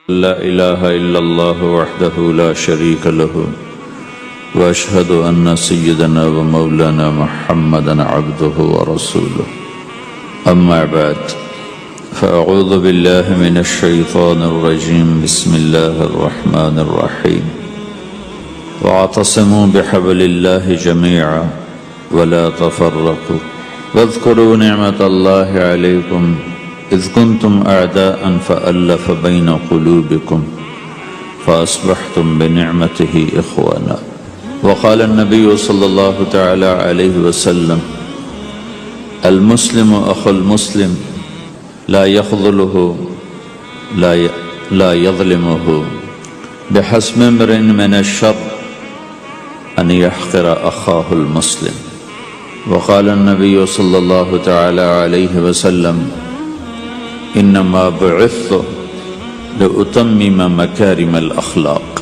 لا إله إلا الله وحده لا شريك له وأشهد أن سيدنا ومولانا محمدا عبده ورسوله أما بعد فأعوذ بالله من الشيطان الرجيم بسم الله الرحمن الرحيم واعتصموا بحبل الله جميعا ولا تفرقوا واذكروا نعمة الله عليكم إذ كنتم أعداء فألف بين قلوبكم فأصبحتم بنعمته إخوانا وقال النبي صلى الله تعالى عليه وسلم المسلم أخو المسلم لا يخذله لا يظلمه بحسب امرئ من الشر أن يحقر أخاه المسلم وقال النبي صلى الله تعالى عليه وسلم انما بعثت لأتمم مکارم الاخلاق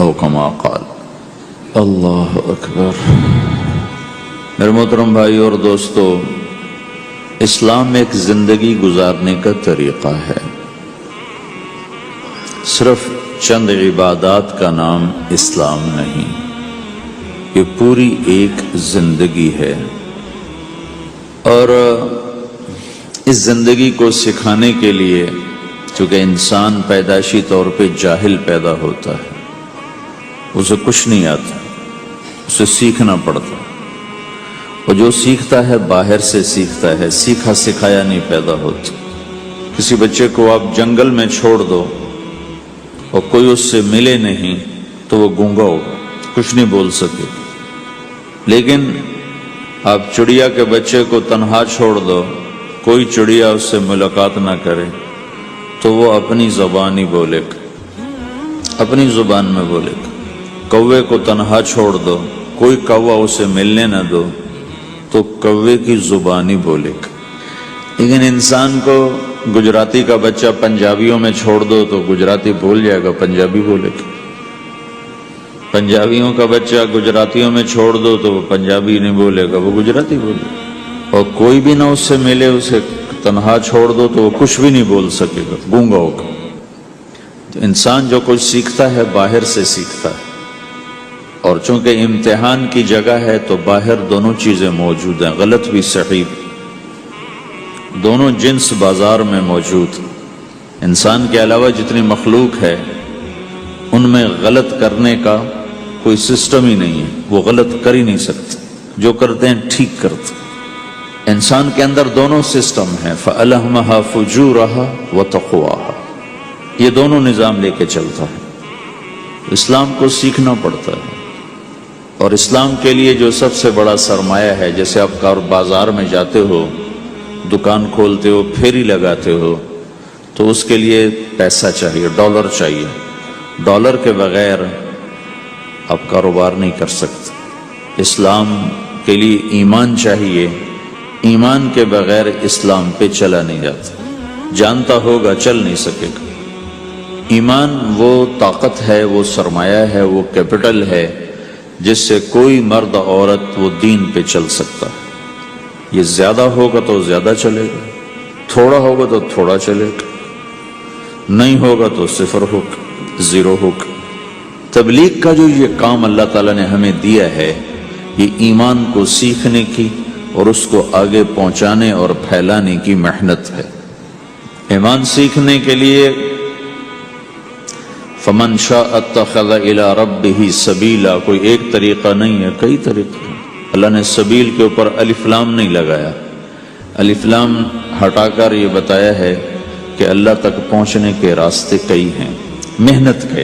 او کما قال اللہ اکبر۔ میرے محترم بھائی اور دوستو، اسلام ایک زندگی گزارنے کا طریقہ ہے، صرف چند عبادات کا نام اسلام نہیں، یہ پوری ایک زندگی ہے۔ اور اس زندگی کو سکھانے کے لیے، چونکہ انسان پیدائشی طور پہ جاہل پیدا ہوتا ہے، اسے کچھ نہیں آتا، اسے سیکھنا پڑتا، اور جو سیکھتا ہے باہر سے سیکھتا ہے، سیکھا سکھایا نہیں پیدا ہوتا۔ کسی بچے کو آپ جنگل میں چھوڑ دو اور کوئی اس سے ملے نہیں تو وہ گونگا ہوگا، کچھ نہیں بول سکے۔ لیکن آپ چڑیا کے بچے کو تنہا چھوڑ دو، کوئی چڑیا اس سے ملاقات نہ کرے تو وہ اپنی زبان ہی بولے گا، اپنی زبان میں بولے گا۔ کوے کو تنہا چھوڑ دو، کوئی کوا اسے ملنے نہ دو تو کوے کی زبان ہی بولے گا۔ لیکن انسان کو گجراتی کا بچہ پنجابیوں میں چھوڑ دو تو گجراتی بھول جائے گا، پنجابی بولے گا۔ پنجابیوں کا بچہ گجراتیوں میں چھوڑ دو تو وہ پنجابی نہیں بولے گا، وہ گجراتی بولے گا۔ اور کوئی بھی نہ اس سے ملے، اسے تنہا چھوڑ دو تو وہ کچھ بھی نہیں بول سکے گا، گونگا ہوگا۔ تو انسان جو کچھ سیکھتا ہے باہر سے سیکھتا ہے، اور چونکہ امتحان کی جگہ ہے تو باہر دونوں چیزیں موجود ہیں، غلط بھی صحیح، دونوں جنس بازار میں موجود۔ انسان کے علاوہ جتنی مخلوق ہے ان میں غلط کرنے کا کوئی سسٹم ہی نہیں ہے، وہ غلط کر ہی نہیں سکتے، جو کرتے ہیں ٹھیک کرتے۔ انسان کے اندر دونوں سسٹم ہیں، فَأَلْهَمَهَا فُجُورَهَا وَتَقْوَاهَا، یہ دونوں نظام لے کے چلتا ہے۔ اسلام کو سیکھنا پڑتا ہے، اور اسلام کے لیے جو سب سے بڑا سرمایہ ہے، جیسے آپ بازار میں جاتے ہو، دکان کھولتے ہو، پھیری لگاتے ہو، تو اس کے لیے پیسہ چاہیے، ڈالر چاہیے۔ ڈالر کے بغیر آپ کاروبار نہیں کر سکتے۔ اسلام کے لیے ایمان چاہیے، ایمان کے بغیر اسلام پہ چلا نہیں جاتا، جانتا ہوگا چل نہیں سکے گا۔ ایمان وہ طاقت ہے، وہ سرمایہ ہے، وہ کیپٹل ہے جس سے کوئی مرد عورت وہ دین پہ چل سکتا ہے۔ یہ زیادہ ہوگا تو زیادہ چلے گا، تھوڑا ہوگا تو تھوڑا چلے گا، نہیں ہوگا تو صفر ہوگا، زیرو ہوگا۔ تبلیغ کا جو یہ کام اللہ تعالیٰ نے ہمیں دیا ہے، یہ ایمان کو سیکھنے کی اور اس کو آگے پہنچانے اور پھیلانے کی محنت ہے۔ ایمان سیکھنے کے لیے فَمَنْ شَاءَ اتَّخَذَ إِلَىٰ رَبِّهِ سَبِيلًا، کوئی ایک طریقہ نہیں ہے، کئی طریقے ہیں۔ اللہ نے سبیل کے اوپر الف لام نہیں لگایا، الف لام ہٹا کر یہ بتایا ہے کہ اللہ تک پہنچنے کے راستے کئی ہیں، محنت کے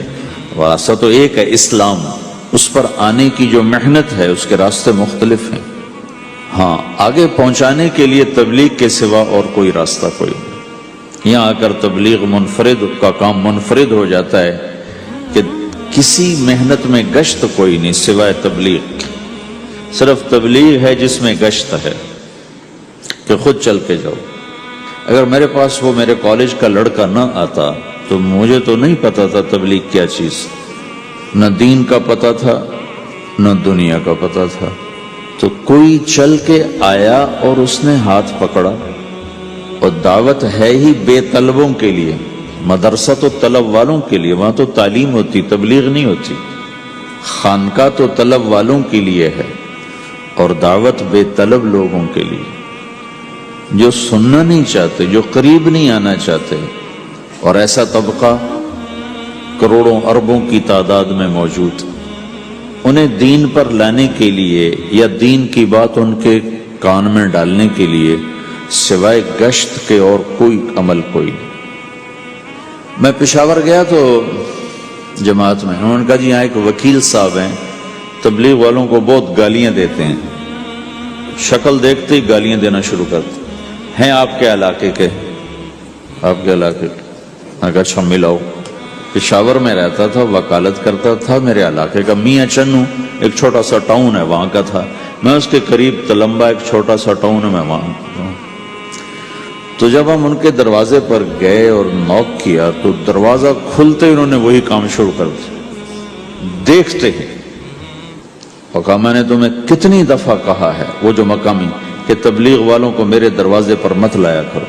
راستہ تو ایک ہے اسلام، اس پر آنے کی جو محنت ہے اس کے راستے مختلف ہیں۔ ہاں، آگے پہنچانے کے لیے تبلیغ کے سوا اور کوئی راستہ کوئی نہیں۔ یہاں آ کر تبلیغ منفرد کا کام منفرد ہو جاتا ہے کہ کسی محنت میں گشت کوئی نہیں سوائے تبلیغ۔ صرف تبلیغ ہے جس میں گشت ہے کہ خود چل کے جاؤ۔ اگر میرے پاس وہ میرے کالج کا لڑکا نہ آتا تو مجھے تو نہیں پتا تھا تبلیغ کیا چیز، نہ دین کا پتا تھا نہ دنیا کا پتا تھا۔ تو کوئی چل کے آیا اور اس نے ہاتھ پکڑا، اور دعوت ہے ہی بے طلبوں کے لیے، مدرسہ تو طلب والوں کے لیے، وہاں تو تعلیم ہوتی، تبلیغ نہیں ہوتی. خانقاہ تو طلب والوں کے لیے ہے اور دعوت بے طلب لوگوں کے لیے، جو سننا نہیں چاہتے، جو قریب نہیں آنا چاہتے. اور ایسا طبقہ کروڑوں اربوں کی تعداد میں موجود، انہیں دین پر لانے کے لیے یا دین کی بات ان کے کان میں ڈالنے کے لیے سوائے گشت کے اور کوئی عمل کوئی نہیں. میں پشاور گیا تو جماعت میں انہوں نے کہا جی یہاں ایک وکیل صاحب ہیں، تبلیغ والوں کو بہت گالیاں دیتے ہیں، شکل دیکھتے ہی گالیاں دینا شروع کرتے ہیں. آپ کے علاقے کے؟ آپ کے علاقے کے؟ میں کہا اچھا ملاؤ. پشاور میں رہتا تھا، وکالت کرتا تھا، میرے علاقے کا میاں چنو ایک چھوٹا سا ٹاؤن ہے وہاں کا تھا، میں اس کے قریب تلمبا ایک چھوٹا سا ٹاؤن ہے میں وہاں. تو جب ہم ان کے دروازے پر گئے اور نوک کیا تو دروازہ کھلتے ہی انہوں نے وہی کام شروع کر دیا دیکھتے ہی. اور کہا میں نے تمہیں کتنی دفعہ کہا ہے، وہ جو مقامی، کہ تبلیغ والوں کو میرے دروازے پر مت لایا کرو.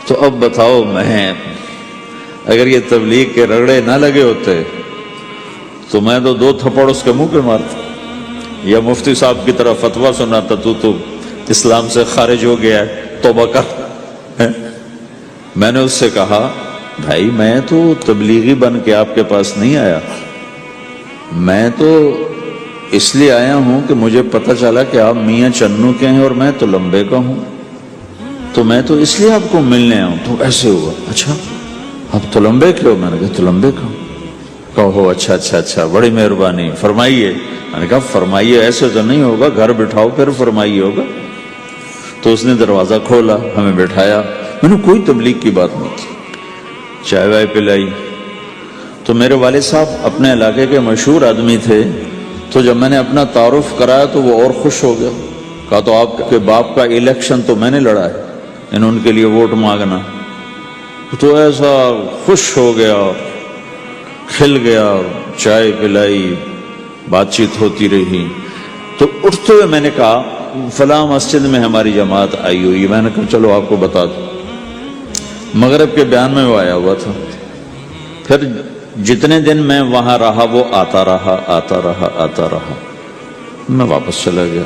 تو اب بتاؤ، میں اگر یہ تبلیغ کے رگڑے نہ لگے ہوتے تو میں تو 2 تھپڑ اس کے منہ پہ مارتا، یا مفتی صاحب کی طرف فتویٰ سناتا تو اسلام سے خارج ہو گیا ہے، توبہ کر. میں نے اس سے کہا بھائی میں تو تبلیغی بن کے آپ کے پاس نہیں آیا، میں تو اس لیے آیا ہوں کہ مجھے پتہ چلا کہ آپ میاں چنو کے ہیں اور میں تو لمبے کا ہوں، تو میں تو اس لیے آپ کو ملنے آیا ہوں. تو ایسے ہوا، اچھا آپ تو لمبے کے ہو؟ میں نے کہا تو لمبے کا ہوں. کہو اچھا اچھا اچھا، بڑی مہربانی، فرمائیے. میں نے کہا فرمائیے ایسے تو نہیں ہوگا، گھر بٹھاؤ پھر فرمائیے ہوگا. تو اس نے دروازہ کھولا، ہمیں بٹھایا. میں نے کوئی تبلیغ کی بات نہیں کی، چائے وائے پلائی. تو میرے والد صاحب اپنے علاقے کے مشہور آدمی تھے، تو جب میں نے اپنا تعارف کرایا تو وہ اور خوش ہو گیا. کہا تو آپ کے باپ کا الیکشن تو میں نے لڑا ہے، انہوں ان کے لیے ووٹ مانگنا. تو ایسا خوش ہو گیا، کھل گیا، اور چائے پلائی، بات چیت ہوتی رہی. تو اٹھتے ہوئے میں نے کہا فلاں مسجد میں ہماری جماعت آئی ہوئی. میں نے کہا چلو آپ کو بتا دوں. مغرب کے بیان میں وہ آیا ہوا تھا. پھر جتنے دن میں وہاں رہا وہ آتا رہا آتا رہا آتا رہا. میں واپس چلا گیا.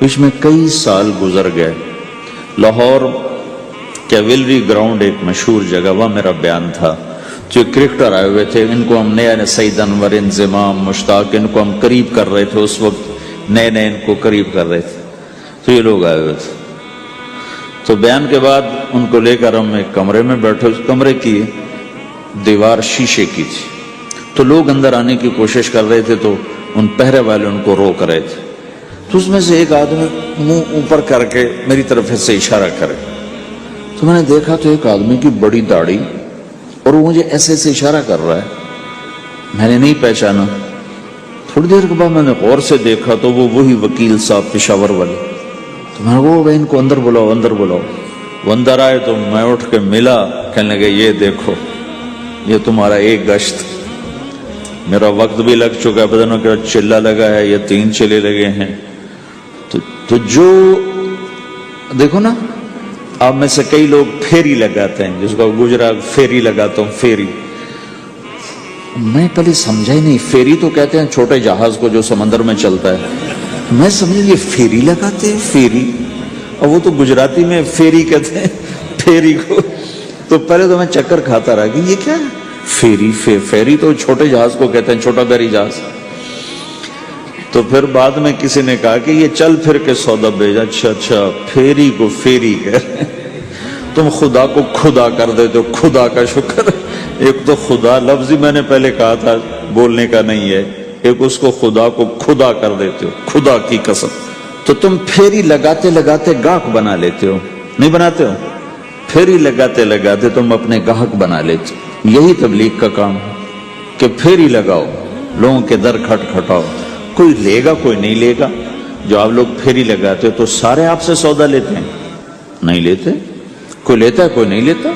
بیچ میں کئی سال گزر گئے. لاہور کیولری گراؤنڈ ایک مشہور جگہ، وہاں میرا بیان تھا. جو کرکٹر آئے ہوئے تھے، ان کو ہم نیا سعید انور، انضمام، مشتاق، ان کو ہم قریب کر رہے تھے. اس وقت نئے نئے ان کو قریب کر رہے تھے. تو یہ لوگ آئے ہوئے تھے. تو بیان کے بعد ان کو لے کر ہم ایک کمرے میں بیٹھے. اس کمرے کی دیوار شیشے کی تھی. تو لوگ اندر آنے کی کوشش کر رہے تھے تو ان پہرے والے ان کو روک رہے تھے. تو اس میں سے ایک آدمی منہ اوپر کر کے میری طرف سے اشارہ کرے. تو میں نے دیکھا تو ایک آدمی کی بڑی داڑھی، اور وہ مجھے ایسے ایسے اشارہ کر رہا ہے. میں نے نہیں پہچانا. تھوڑی دیر کے بعد میں نے غور سے دیکھا تو وہ وہی وکیل صاحب پشاور والے. تو میں نے کہا ان کو اندر بلاؤ اندر بلاؤ. وہ اندر آئے تو میں اٹھ کے ملا. کہنے لگے یہ دیکھو یہ تمہارا ایک گشت، میرا وقت بھی لگ چکا ہے، بدنوں کے چلہ لگا ہے، یہ 3 چلے لگے ہیں. تو جو دیکھو نا، آپ میں سے کئی لوگ پھیری لگاتے ہیں، جس کو گجرا پھیری لگاتا ہوں. پھیری میں پہلے سمجھا ہی نہیں. پھیری تو کہتے ہیں چھوٹے جہاز کو جو سمندر میں چلتا ہے. میں سمجھا یہ پھیری لگاتے ہیں، پھیری. اور وہ تو گجراتی میں پھیری کہتے ہیں پھیری کو. تو پہلے تو میں چکر کھاتا رہا کہ یہ کیا ہے پھیری. پھیری تو چھوٹے جہاز کو کہتے ہیں، چھوٹا بحری جہاز. تو پھر بعد میں کسی نے کہا کہ یہ چل پھر کے سودا بھیجا. اچھا اچھا، پھیری کو پھیری کہہ تم خدا کو خدا کر دیتے ہو. خدا کا شکر. ایک تو خدا لفظ ہی میں نے پہلے کہا تھا بولنے کا نہیں ہے، ایک اس کو خدا کو خدا کر دیتے ہو، خدا کی قسم. تو تم پھیری لگاتے لگاتے گاہک بنا لیتے ہو، نہیں بناتے ہو؟ پھیری لگاتے لگاتے تم اپنے گاہک بنا لیتے ہو. یہی تبلیغ کا کام ہے کہ پھیری لگاؤ، لوگوں کے در کھٹ کھٹاؤ. کوئی لے گا کوئی نہیں لے گا. جو آپ لوگ پھیری لگاتے ہو تو سارے آپ سے سودا لیتے ہیں؟ نہیں لیتے. کوئی لیتا ہے کوئی نہیں لیتا.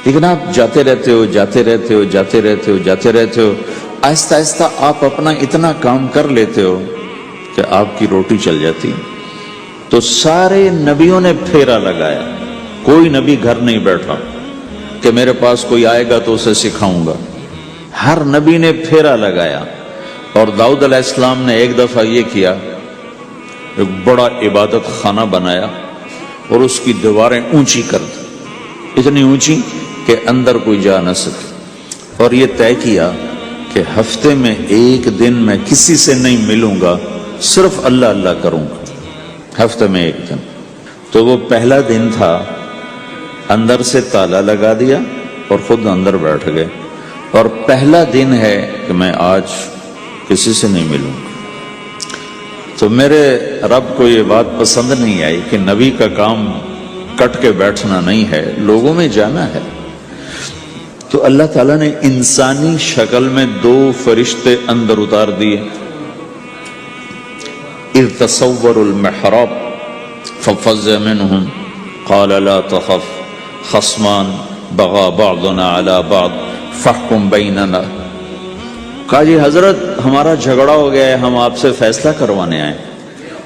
لیکن آپ جاتے رہتے ہو جاتے رہتے ہو جاتے رہتے ہو جاتے رہتے ہو. آہستہ آہستہ آپ اپنا اتنا کام کر لیتے ہو کہ آپ کی روٹی چل جاتی. تو سارے نبیوں نے پھیرا لگایا، کوئی نبی گھر نہیں بیٹھا. کہ میرے پاس کوئی آئے گا تو اسے سکھاؤں گا۔ ہر نبی نے پھیرا لگایا، اور داؤد علیہ السلام نے ایک دفعہ یہ کیا، ایک بڑا عبادت خانہ بنایا اور اس کی دیواریں اونچی کر دی، اتنی اونچی کہ اندر کوئی جا نہ سکے، اور یہ طے کیا کہ ہفتے میں ایک دن میں کسی سے نہیں ملوں گا، صرف اللہ اللہ کروں گا، ہفتے میں ایک دن۔ تو وہ پہلا دن تھا، اندر سے تالا لگا دیا اور خود اندر بیٹھ گئے، اور پہلا دن ہے کہ میں آج کسی سے نہیں ملوں گا۔ تو میرے رب کو یہ بات پسند نہیں آئی کہ نبی کا کام کٹ کے بیٹھنا نہیں ہے، لوگوں میں جانا ہے۔ تو اللہ تعالیٰ نے انسانی شکل میں 2 فرشتے اندر اتار دیے۔ اذ تصور المحراب ففزع منهم قال لا تخف خصمان بغى بعضنا على بعض فاحكم بيننا۔ کہا جی حضرت ہمارا جھگڑا ہو گیا ہے، ہم آپ سے فیصلہ کروانے آئے۔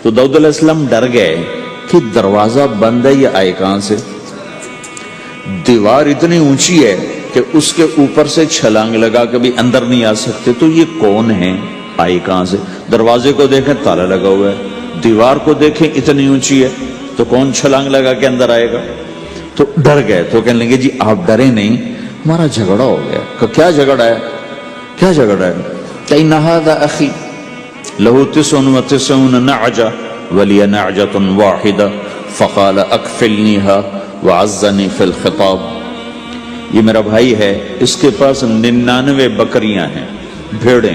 تو داؤد علیہ السلام ڈر گئے کہ دروازہ بند ہے، یہ آئے کہاں سے؟ دیوار اتنی اونچی ہے کہ اس کے اوپر سے چھلانگ لگا کے بھی اندر نہیں آ سکتے، تو یہ کون ہے، آئے کہاں سے؟ دروازے کو دیکھیں تالا لگا ہوا ہے، دیوار کو دیکھیں اتنی اونچی ہے، تو کون چھلانگ لگا کے اندر آئے گا؟ تو ڈر گئے۔ تو کہنے لگے جی آپ ڈرے نہیں، ہمارا جھگڑا ہو گیا۔ کہ کیا جھگڑا ہے؟ کیا جھگڑا ہے؟ کہ هذا اخی له 99 نعجہ ولی نعجۃ واحدہ فقال اکفلنیها وعزنی فی الخطاب۔ یہ میرا بھائی ہے، اس کے پاس 99 بکریاں ہیں، بھیڑیں،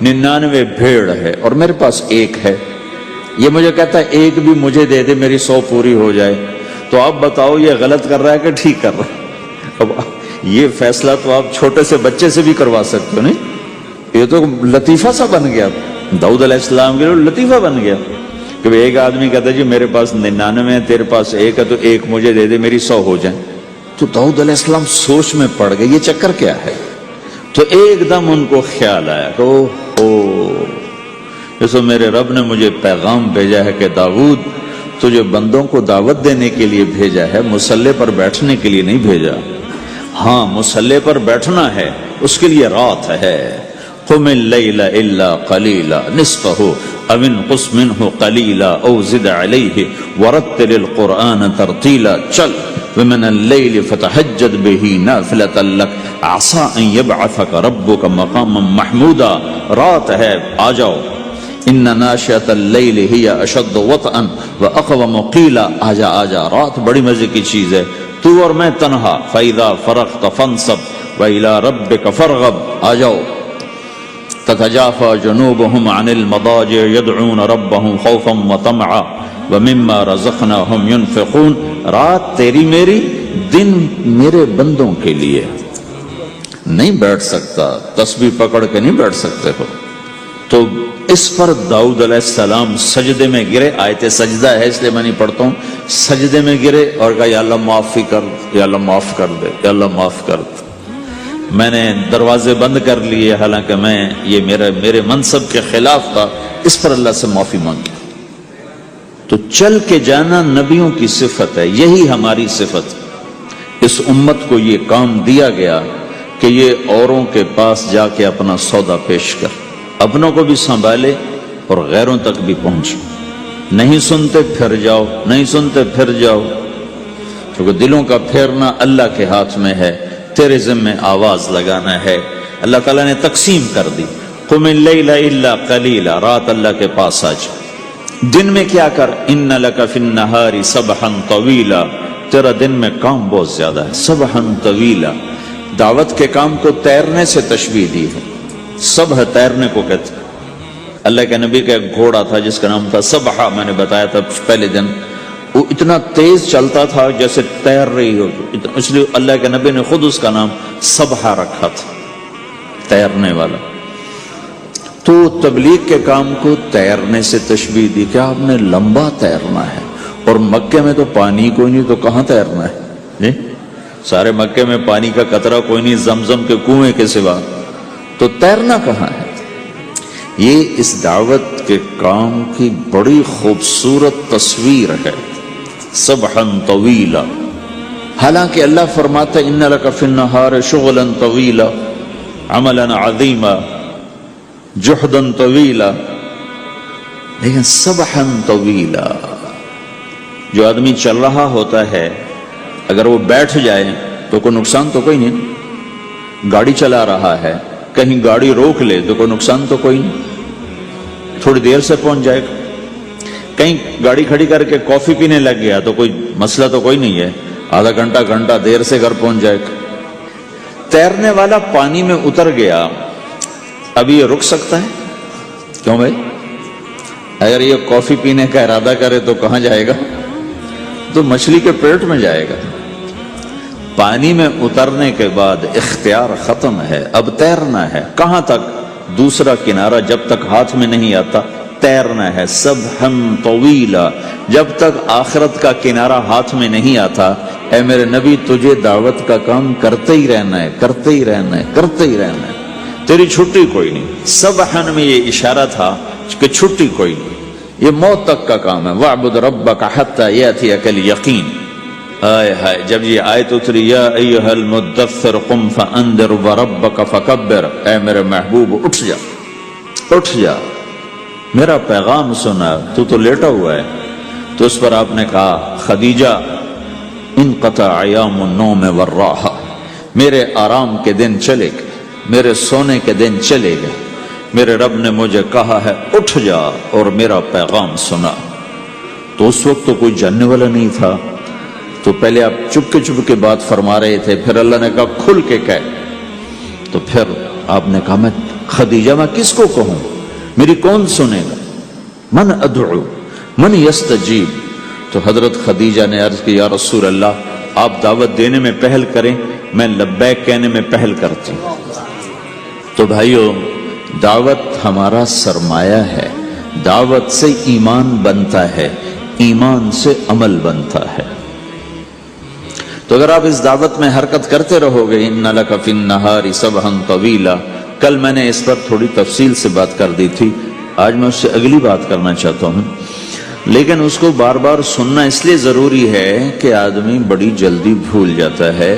99 بھیڑ ہے، اور میرے پاس ایک ہے۔ یہ مجھے کہتا ہے ایک بھی مجھے دے دے، میری 100 پوری ہو جائے۔ تو آپ بتاؤ یہ غلط کر رہا ہے کہ ٹھیک کر رہا ہے؟ اب یہ فیصلہ تو آپ چھوٹے سے بچے سے بھی کروا سکتے ہو، نہیں؟ یہ تو لطیفہ سا بن گیا، داؤد علیہ السلام کے لیے لطیفہ بن گیا کہ ایک آدمی کہتا ہے جی میرے پاس 99 ہے، تیرے پاس ایک ہے، تو ایک مجھے دے دے، میری 100 ہو جائیں۔ تو داؤد علیہ السلام سوچ میں پڑ گئے یہ چکر کیا ہے۔ تو ایک دم ان کو خیال آیا کہ جیسے میرے رب نے مجھے پیغام بھیجا ہے کہ داؤد تجھے بندوں کو دعوت دینے کے لیے بھیجا ہے، مصلی پر بیٹھنے کے لیے نہیں بھیجا۔ ہاں مصلی پر بیٹھنا ہے، اس کے لیے رات ہے۔ قم اللیل الا قلیلا نصفہ او انقص منہ قلیلا او زد علیہ ورتل القرآن ترتیلا۔ چل ومن اللیل فتہجد بہ نافلۃ لک عسى ان یبعثک ربک مقاما محمودا۔ رات ہے، آ جاؤ۔ ان ناشئۃ اللیل ہی اشد وطئا واقوم قیلا۔ آجا آجا، رات بڑی مزے کی چیز ہے، تو اور میں تنہا۔ فاذا فرغت فانصب والى ربک فارغب۔ آ جاؤ۔ تتجافى جنوبهم عن المضاجع يدعون ربهم خوفا وطمعا ومما رزقناهم ينفقون۔ رات تیری میری، دن میرے بندوں کے لیے۔ نہیں بیٹھ سکتا، تسبیح پکڑ کے نہیں بیٹھ سکتے ہو۔ تو اس پر داؤد علیہ السلام سجدے میں گرے۔ آیت سجدہ ہے اس لیے میں نہیں پڑھتا ہوں۔ سجدے میں گرے اور کہا یا اللہ معافی کر، یا اللہ معاف کر دے، یا اللہ معاف کر دے، میں نے دروازے بند کر لیے، حالانکہ میں یہ میرے منصب کے خلاف تھا، اس پر اللہ سے معافی مانگی۔ تو چل کے جانا نبیوں کی صفت ہے، یہی ہماری صفت۔ اس امت کو یہ کام دیا گیا کہ یہ اوروں کے پاس جا کے اپنا سودا پیش کر، اپنوں کو بھی سنبھالے اور غیروں تک بھی پہنچے۔ نہیں سنتے پھر جاؤ، نہیں سنتے پھر جاؤ، کیونکہ دلوں کا پھیرنا اللہ کے ہاتھ میں ہے، تیرے ذمہ آواز لگانا ہے۔ اللہ تعالیٰ نے تقسیم کر دی، قم اللیل الا قلیلا، رات اللہ کے پاس آ جا۔ دن میں کیا کر، ان لک فی النہار سبحا طویلا، تیرا دن میں کام بہت زیادہ ہے۔ سبحا طویلا، دعوت کے کام کو تیرنے سے تشبیہ دی ہے۔ سبح تیرنے کو کہتے ہیں۔ اللہ کے نبی کا ایک گھوڑا تھا جس کا نام تھا سبحہ، میں نے بتایا تھا پہلے دن، وہ اتنا تیز چلتا تھا جیسے تیر رہی ہو، اس لیے اللہ کے نبی نے خود اس کا نام سبحہ رکھا تھا، تیرنے والا۔ تو تبلیغ کے کام کو تیرنے سے تشبیہ دی کہ آپ نے لمبا تیرنا ہے، اور مکے میں تو پانی کوئی نہیں، تو کہاں تیرنا ہے جی؟ سارے مکے میں پانی کا قطرہ کوئی نہیں زمزم کے کنویں کے سوا، تو تیرنا کہاں ہے؟ یہ اس دعوت کے کام کی بڑی خوبصورت تصویر ہے۔ سبحا طویلا، حالانکہ اللہ فرماتا ہے ان لک فی النہار شغلا طویلا عملا عظیما جہدا طویلا، لیکن سبحا طویلا، جو آدمی چل رہا ہوتا ہے اگر وہ بیٹھ جائے تو کوئی نقصان تو کوئی نہیں، گاڑی چلا رہا ہے کہیں گاڑی روک لے تو کوئی نقصان تو کوئی نہیں، تھوڑی دیر سے پہنچ جائے گا، کہیں گاڑی کھڑی کر کے کافی پینے لگ گیا تو کوئی مسئلہ تو کوئی نہیں ہے، آدھا گھنٹہ دیر سے گھر پہنچ جائے گا۔ تیرنے والا پانی میں اتر گیا، اب یہ رک سکتا ہے؟ کیوں بھائی؟ اگر یہ کافی پینے کا ارادہ کرے تو کہاں جائے گا؟ تو مچھلی کے پیٹ میں جائے گا۔ پانی میں اترنے کے بعد اختیار ختم ہے، اب تیرنا ہے۔ کہاں تک؟ دوسرا کنارہ جب تک ہاتھ میں نہیں آتا تیرنا ہے، سبحا طویلا، جب تک آخرت کا کنارہ ہاتھ میں نہیں آتا۔ اے میرے نبی تجھے دعوت کا کام کرتے ہی رہنا ہے، کرتے ہی رہنا ہے، کرتے ہی رہنا ہے، تیری چھٹی کوئی نہیں۔ سبحا میں یہ اشارہ تھا کہ چھٹی کوئی نہیں، یہ موت تک کا کام ہے۔ وَاعْبُدْ رَبَّكَ حَتَّى يَأْتِيَكَ الْيَقِينُ۔ آئے ہائے، جب یہ آیت اتری یا ایھا المدثر قم فانذر وربک فکبر، اے میرے محبوب اٹھ جا، اٹھ جا، میرا پیغام سنا، تو لیٹا ہوا ہے۔ تو اس پر آپ نے کہا خدیجہ انقطع ایام النوم والراحہ، میرے آرام کے دن چلے گئے، میرے سونے کے دن چلے گئے، میرے رب نے مجھے کہا ہے اٹھ جا اور میرا پیغام سنا۔ تو اس وقت تو کوئی جاننے والا نہیں تھا، تو پہلے آپ چپ کے بات فرما رہے تھے، پھر اللہ نے کہا کھل کے کہہ، تو پھر آپ نے کہا میں خدیجہ میں کس کو کہوں، میری کون سنے گا، من ادعو من یستجیب۔ تو حضرت خدیجہ نے عرض کی یا رسول اللہ آپ دعوت دینے میں پہل کریں، میں لبیک کہنے میں پہل کرتی ہوں۔ تو بھائیو، دعوت ہمارا سرمایہ ہے، دعوت سے ایمان بنتا ہے، ایمان سے عمل بنتا ہے۔ تو اگر آپ اس دعوت میں حرکت کرتے رہو گے، ان لک فی النہار سبحا طویلا، کل میں نے اس پر تھوڑی تفصیل سے بات کر دی تھی، آج میں اس سے اگلی بات کرنا چاہتا ہوں، لیکن اس کو بار بار سننا اس لیے ضروری ہے کہ آدمی بڑی جلدی بھول جاتا ہے،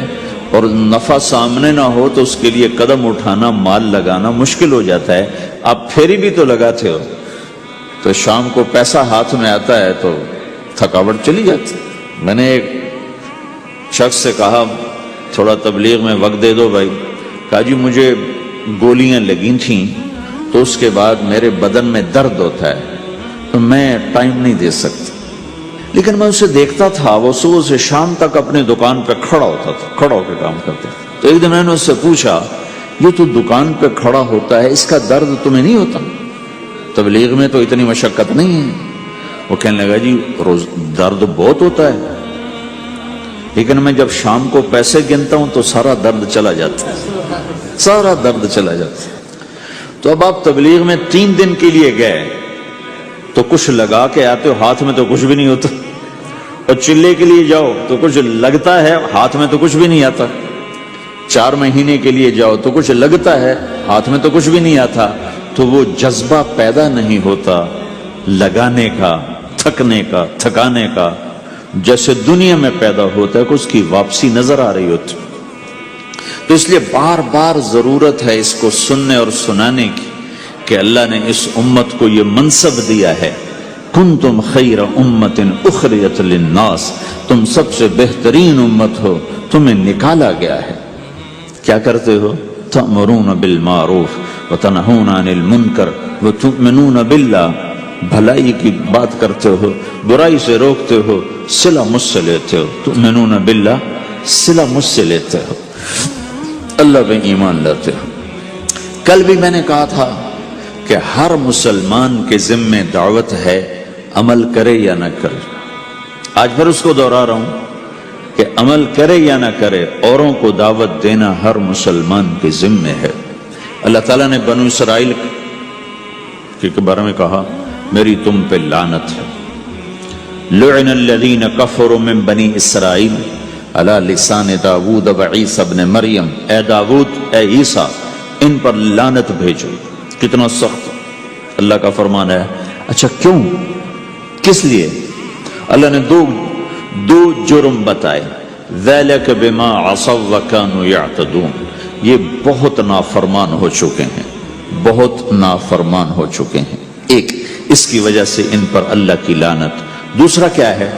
اور نفع سامنے نہ ہو تو اس کے لیے قدم اٹھانا، مال لگانا مشکل ہو جاتا ہے۔ آپ پھیری بھی تو لگاتے ہو، تو شام کو پیسہ ہاتھ میں آتا ہے تو تھکاوٹ چلی جاتی۔ میں نے ایک شخص سے کہا تھوڑا تبلیغ میں وقت دے دو بھائی، کہا جی مجھے گولیاں لگی تھیں تو اس کے بعد میرے بدن میں درد ہوتا ہے تو میں ٹائم نہیں دے سکتا، لیکن میں اسے دیکھتا تھا وہ صبح سے شام تک اپنی دکان پہ کھڑا ہوتا تھا، کھڑا ہو کے کام کرتا تھا۔ تو ایک دن میں نے اس سے پوچھا یہ تو دکان پہ کھڑا ہوتا ہے، اس کا درد تمہیں نہیں ہوتا؟ تبلیغ میں تو اتنی مشقت نہیں ہے۔ وہ کہنے لگا جی روز درد بہت ہوتا ہے، لیکن میں جب شام کو پیسے گنتا ہوں تو سارا درد چلا جاتا ہے، سارا درد چلا جاتا ہے۔ تو اب آپ تبلیغ میں 3 دن کے لیے گئے تو کچھ لگا کے آتے ہو، ہاتھ میں تو کچھ بھی نہیں ہوتا، اور چلے کے لیے جاؤ تو کچھ لگتا ہے، ہاتھ میں تو کچھ بھی نہیں آتا۔ 4 مہینے کے لیے جاؤ تو کچھ لگتا ہے، ہاتھ میں تو کچھ بھی نہیں آتا۔ تو وہ جذبہ پیدا نہیں ہوتا لگانے کا، تھکنے کا، تھکانے کا، جیسے دنیا میں پیدا ہوتا ہے کہ اس کی واپسی نظر آ رہی ہوتی۔ تو اس لیے بار بار ضرورت ہے اس کو سننے اور سنانے کی کہ اللہ نے اس امت کو یہ منصب دیا ہے، کنتم خیر امت اخرجت للناس، تم سب سے بہترین امت ہو، تمہیں نکالا گیا ہے۔ کیا کرتے ہو؟ تأمرون بالمعروف وتنہون عن المنکر وتؤمنون باللہ، بھلائی کی بات کرتے ہو، برائی سے روکتے ہو، صلہ مجھ سے لیتے ہو، تؤمنون باللہ، صلہ مجھ سے لیتے ہو، اللہ پہ ایمان لاتے ہو۔ کل بھی میں نے کہا تھا کہ ہر مسلمان کے ذمہ دعوت ہے، عمل کرے یا نہ کرے۔ آج پھر اس کو دوہرا رہا ہوں کہ عمل کرے یا نہ کرے، اوروں کو دعوت دینا ہر مسلمان کے ذمہ ہے۔ اللہ تعالیٰ نے بنو اسرائیل کے بارے میں کہا میری تم پہ لعنت ہے، لعن الذین کفروا من بنی اسرائیل علی لسان داود و عیسیٰ ابن مریم، اے داود، اے عیسیٰ، ان پر لعنت بھیجو۔ کتنا سخت اللہ کا فرمان ہے۔ اچھا کیوں؟ کس لیے؟ اللہ نے دو جرم بتائے۔ ذَلِكَ بِمَا عَصَوْا وَكَانُوا يَعْتَدُونَ، یہ بہت نافرمان ہو چکے ہیں، بہت نافرمان ہو چکے ہیں۔ ایک اس کی وجہ سے ان پر اللہ کی لعنت۔ دوسرا کیا ہے؟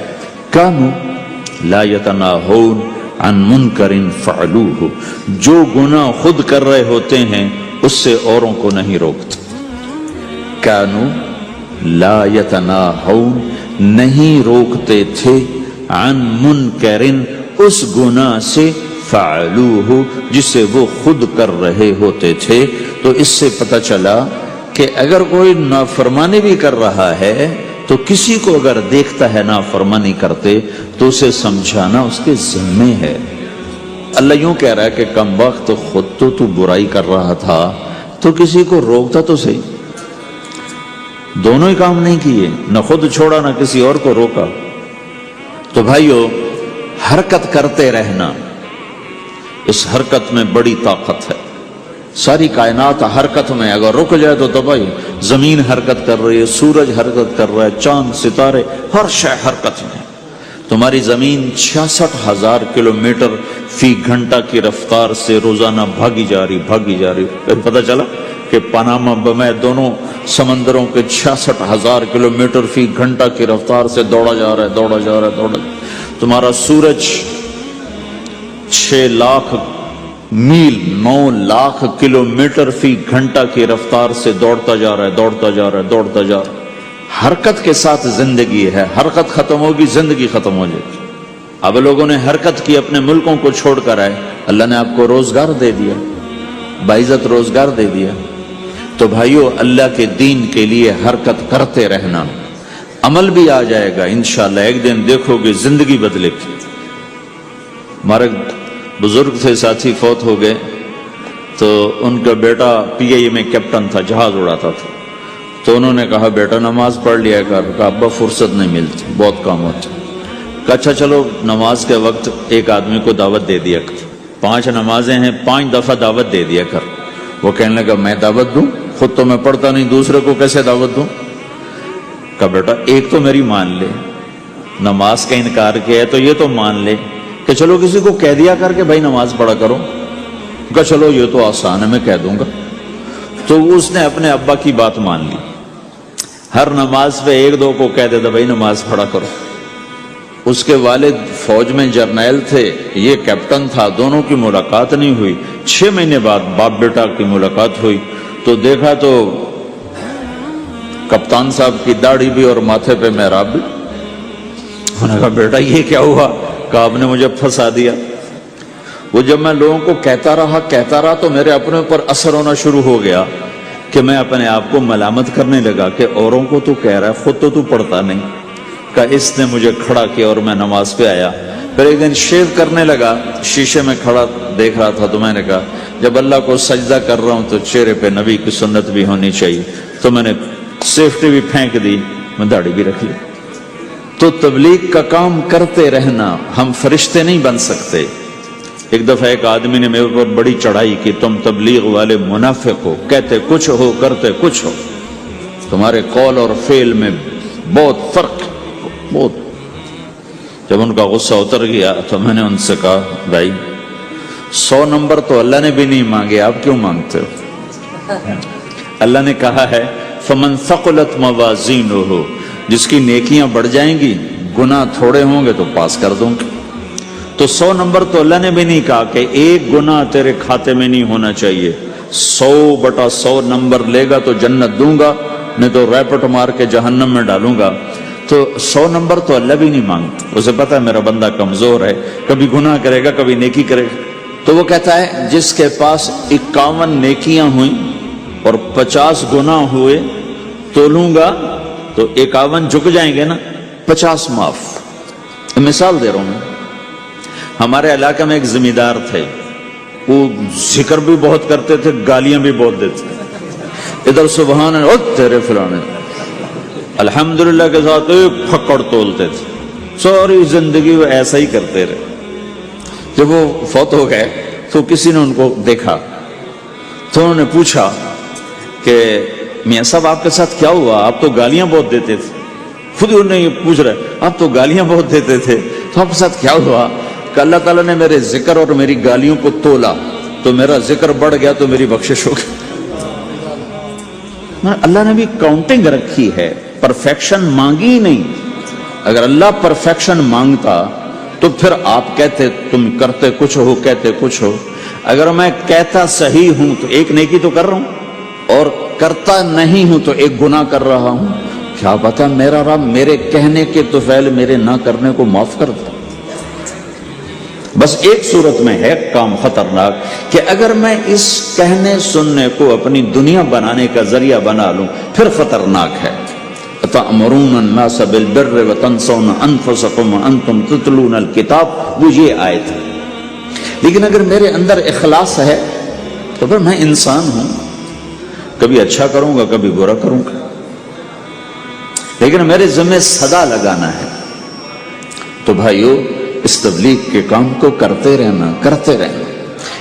کانوا لا یتناہون عن منکر فعلوہ، جو گناہ خود کر رہے ہوتے ہیں اس سے اوروں کو نہیں روکتے۔ کانوا لا یتناہون، نہیں روکتے تھے، عن منکر، اس گناہ سے، فعلوہ، جسے وہ خود کر رہے ہوتے تھے۔ تو اس سے پتہ چلا کہ اگر کوئی نافرمانی بھی کر رہا ہے تو کسی کو اگر دیکھتا ہے نافرمانی کرتے تو اسے سمجھانا اس کے ذمہ ہے۔ اللہ یوں کہہ رہا ہے کہ کم وقت خود تو برائی کر رہا تھا تو کسی کو روکتا تو صحیح۔ دونوں ہی کام نہیں کیے، نہ خود چھوڑا نہ کسی اور کو روکا۔ تو بھائیو، حرکت کرتے رہنا، اس حرکت میں بڑی طاقت ہے۔ ساری کائنات حرکت میں، اگر رک جائے تو تباہی۔ زمین حرکت کر رہی ہے، سورج حرکت کر رہا ہے، چاند ستارے ہر شے حرکت میں۔ تمہاری زمین 66,000 کلومیٹر فی گھنٹہ کی رفتار سے روزانہ بھاگی جا رہی۔ پھر پتہ چلا کہ پاناما میں دونوں سمندروں کے 66,000 کلومیٹر فی گھنٹہ کی رفتار سے دوڑا جا رہا ہے۔ تمہارا سورج 6 لاکھ میل 9 لاکھ کلومیٹر فی گھنٹہ کی رفتار سے دوڑتا جا رہا ہے۔ حرکت کے ساتھ زندگی ہے، حرکت ختم ہوگی زندگی ختم ہو جائے گی۔ اب لوگوں نے حرکت کی، اپنے ملکوں کو چھوڑ کر آئے، اللہ نے آپ کو روزگار دے دیا، باعزت روزگار دے دیا۔ تو بھائیو، اللہ کے دین کے لیے حرکت کرتے رہنا، عمل بھی آ جائے گا انشاءاللہ۔ ایک دن دیکھو گے زندگی بدلے گی۔ ہمارے بزرگ تھے، ساتھی فوت ہو گئے، تو ان کا بیٹا PIA میں کیپٹن تھا، جہاز اڑاتا تھا۔ تو انہوں نے کہا بیٹا نماز پڑھ لیا کر۔ کہا ابا فرصت نہیں ملتی، بہت کام ہوتا۔ کہا اچھا چلو نماز کے وقت ایک آدمی کو دعوت دے دیا کر، 5 نمازیں ہیں، 5 دفعہ دعوت دے دیا کر۔ وہ کہنے لگا میں دعوت دوں؟ خود تو میں پڑھتا نہیں، دوسرے کو کیسے دعوت دوں؟ کہا بیٹا ایک تو میری مان لے، نماز کا انکار کیا ہے تو یہ تو مان لے کہ چلو کسی کو کہہ دیا کر کے بھائی نماز پڑھا کرو۔ کہا چلو یہ تو آسان ہے، میں کہہ دوں گا۔ تو اس نے اپنے ابا کی بات مان لی، ہر نماز پہ 1-2 کو کہہ دیتا بھائی نماز پڑھا کرو۔ اس کے والد فوج میں جرنیل تھے، یہ کیپٹن تھا، دونوں کی ملاقات نہیں ہوئی۔ 6 مہینے بعد باپ بیٹا کی ملاقات ہوئی تو دیکھا تو کپتان صاحب کی داڑھی بھی اور ماتھے پہ محراب بھی۔ انہوں نے کہا بیٹا یہ کیا ہوا؟ کہا آپ نے مجھے پھنسا دیا۔ وہ جب میں لوگوں کو کہتا رہا تو میرے اپنے اوپر اثر ہونا شروع ہو گیا کہ میں اپنے آپ کو ملامت کرنے لگا کہ اوروں کو تو کہہ رہا ہے، خود تو پڑھتا نہیں۔ کہ اس نے مجھے کھڑا کیا اور میں نماز پہ آیا۔ پھر ایک دن شیو کرنے لگا، شیشے میں کھڑا دیکھ رہا تھا، تو میں نے کہا جب اللہ کو سجدہ کر رہا ہوں تو چہرے پہ نبی کی سنت بھی ہونی چاہیے۔ تو میں نے سیفٹی بھی پھینک دی، میں داڑھی بھی رکھ لی۔ تو تبلیغ کا کام کرتے رہنا، ہم فرشتے نہیں بن سکتے۔ ایک دفعہ ایک آدمی نے میرے اوپر بڑی چڑھائی کی، تم تبلیغ والے منافق ہو، کہتے کچھ ہو کرتے کچھ ہو، تمہارے قول اور فعل میں بہت فرق، بہت۔ جب ان کا غصہ اتر گیا تو میں نے ان سے کہا بھائی 100 نمبر تو اللہ نے بھی نہیں مانگے، آپ کیوں مانگتے ہو؟ اللہ نے کہا ہے فمن ثقلت موازینہ، جس کی نیکیاں بڑھ جائیں گی گناہ تھوڑے ہوں گے تو پاس کر دوں گے۔ تو 100 نمبر تو اللہ نے بھی نہیں کہا کہ ایک گناہ تیرے کھاتے میں نہیں ہونا چاہیے، 100/100 نمبر لے گا تو جنت دوں گا، نہیں تو ریپٹ مار کے جہنم میں ڈالوں گا۔ تو 100 نمبر تو اللہ بھی نہیں مانگتا، اسے پتا ہے میرا بندہ کمزور ہے، کبھی گناہ کرے گا کبھی نیکی کرے گا۔ تو وہ کہتا ہے جس کے پاس 51 نیکیاں ہوئیں اور 50 گناہ ہوئے تولوں گا تو 51 جھک جائیں گے نا، 50 معاف۔ مثال دے رہا ہوں، ہمارے علاقے میں ایک ذمہ دار تھے، وہ ذکر بھی بہت کرتے تھے، گالیاں بھی بہت دیتے تھے۔ ادھر سبحان اللہ تیرے فلانے، الحمدللہ کے ساتھ ایک پھکڑ تولتے تھے، ساری زندگی وہ ایسا ہی کرتے رہے۔ جب وہ فوت ہو گئے تو کسی نے ان کو دیکھا تو انہوں نے پوچھا کہ میاں صاحب آپ کے ساتھ کیا ہوا؟ آپ تو گالیاں بہت دیتے تھے۔ خود انہوں نے یہ پوچھ رہے آپ تو گالیاں بہت دیتے تھے، تو آپ کے ساتھ کیا ہوا؟ کہ اللہ تعالیٰ نے میرے ذکر اور میری گالیوں کو تولا تو میرا ذکر بڑھ گیا تو میری بخشش ہو گئی۔ اللہ نے بھی کاؤنٹنگ رکھی ہے، پرفیکشن مانگی ہی نہیں۔ اگر اللہ پرفیکشن مانگتا تو پھر آپ کہتے تم کرتے کچھ ہو کہتے کچھ ہو۔ اگر میں کہتا صحیح ہوں تو ایک نیکی تو کر رہا ہوں، اور کرتا نہیں ہوں تو ایک گناہ کر رہا ہوں۔ کیا پتا میرا رب میرے کہنے کے طفیل میرے نہ کرنے کو معاف کر دے۔ بس ایک صورت میں ہے کام خطرناک کہ اگر میں اس کہنے سننے کو اپنی دنیا بنانے کا ذریعہ بنا لوں پھر خطرناک ہے۔ تأمرون الناس بالبر وتنسون انفسکم وانتم تتلون الکتاب، وہ یہ آیت ہے۔ لیکن اگر میرے اندر اخلاص ہے تو پھر میں انسان ہوں، کبھی اچھا کروں گا کبھی برا کروں گا، لیکن میرے ذمہ صدا لگانا ہے۔ تو بھائیو اس تبلیغ کے کام کو کرتے رہنا،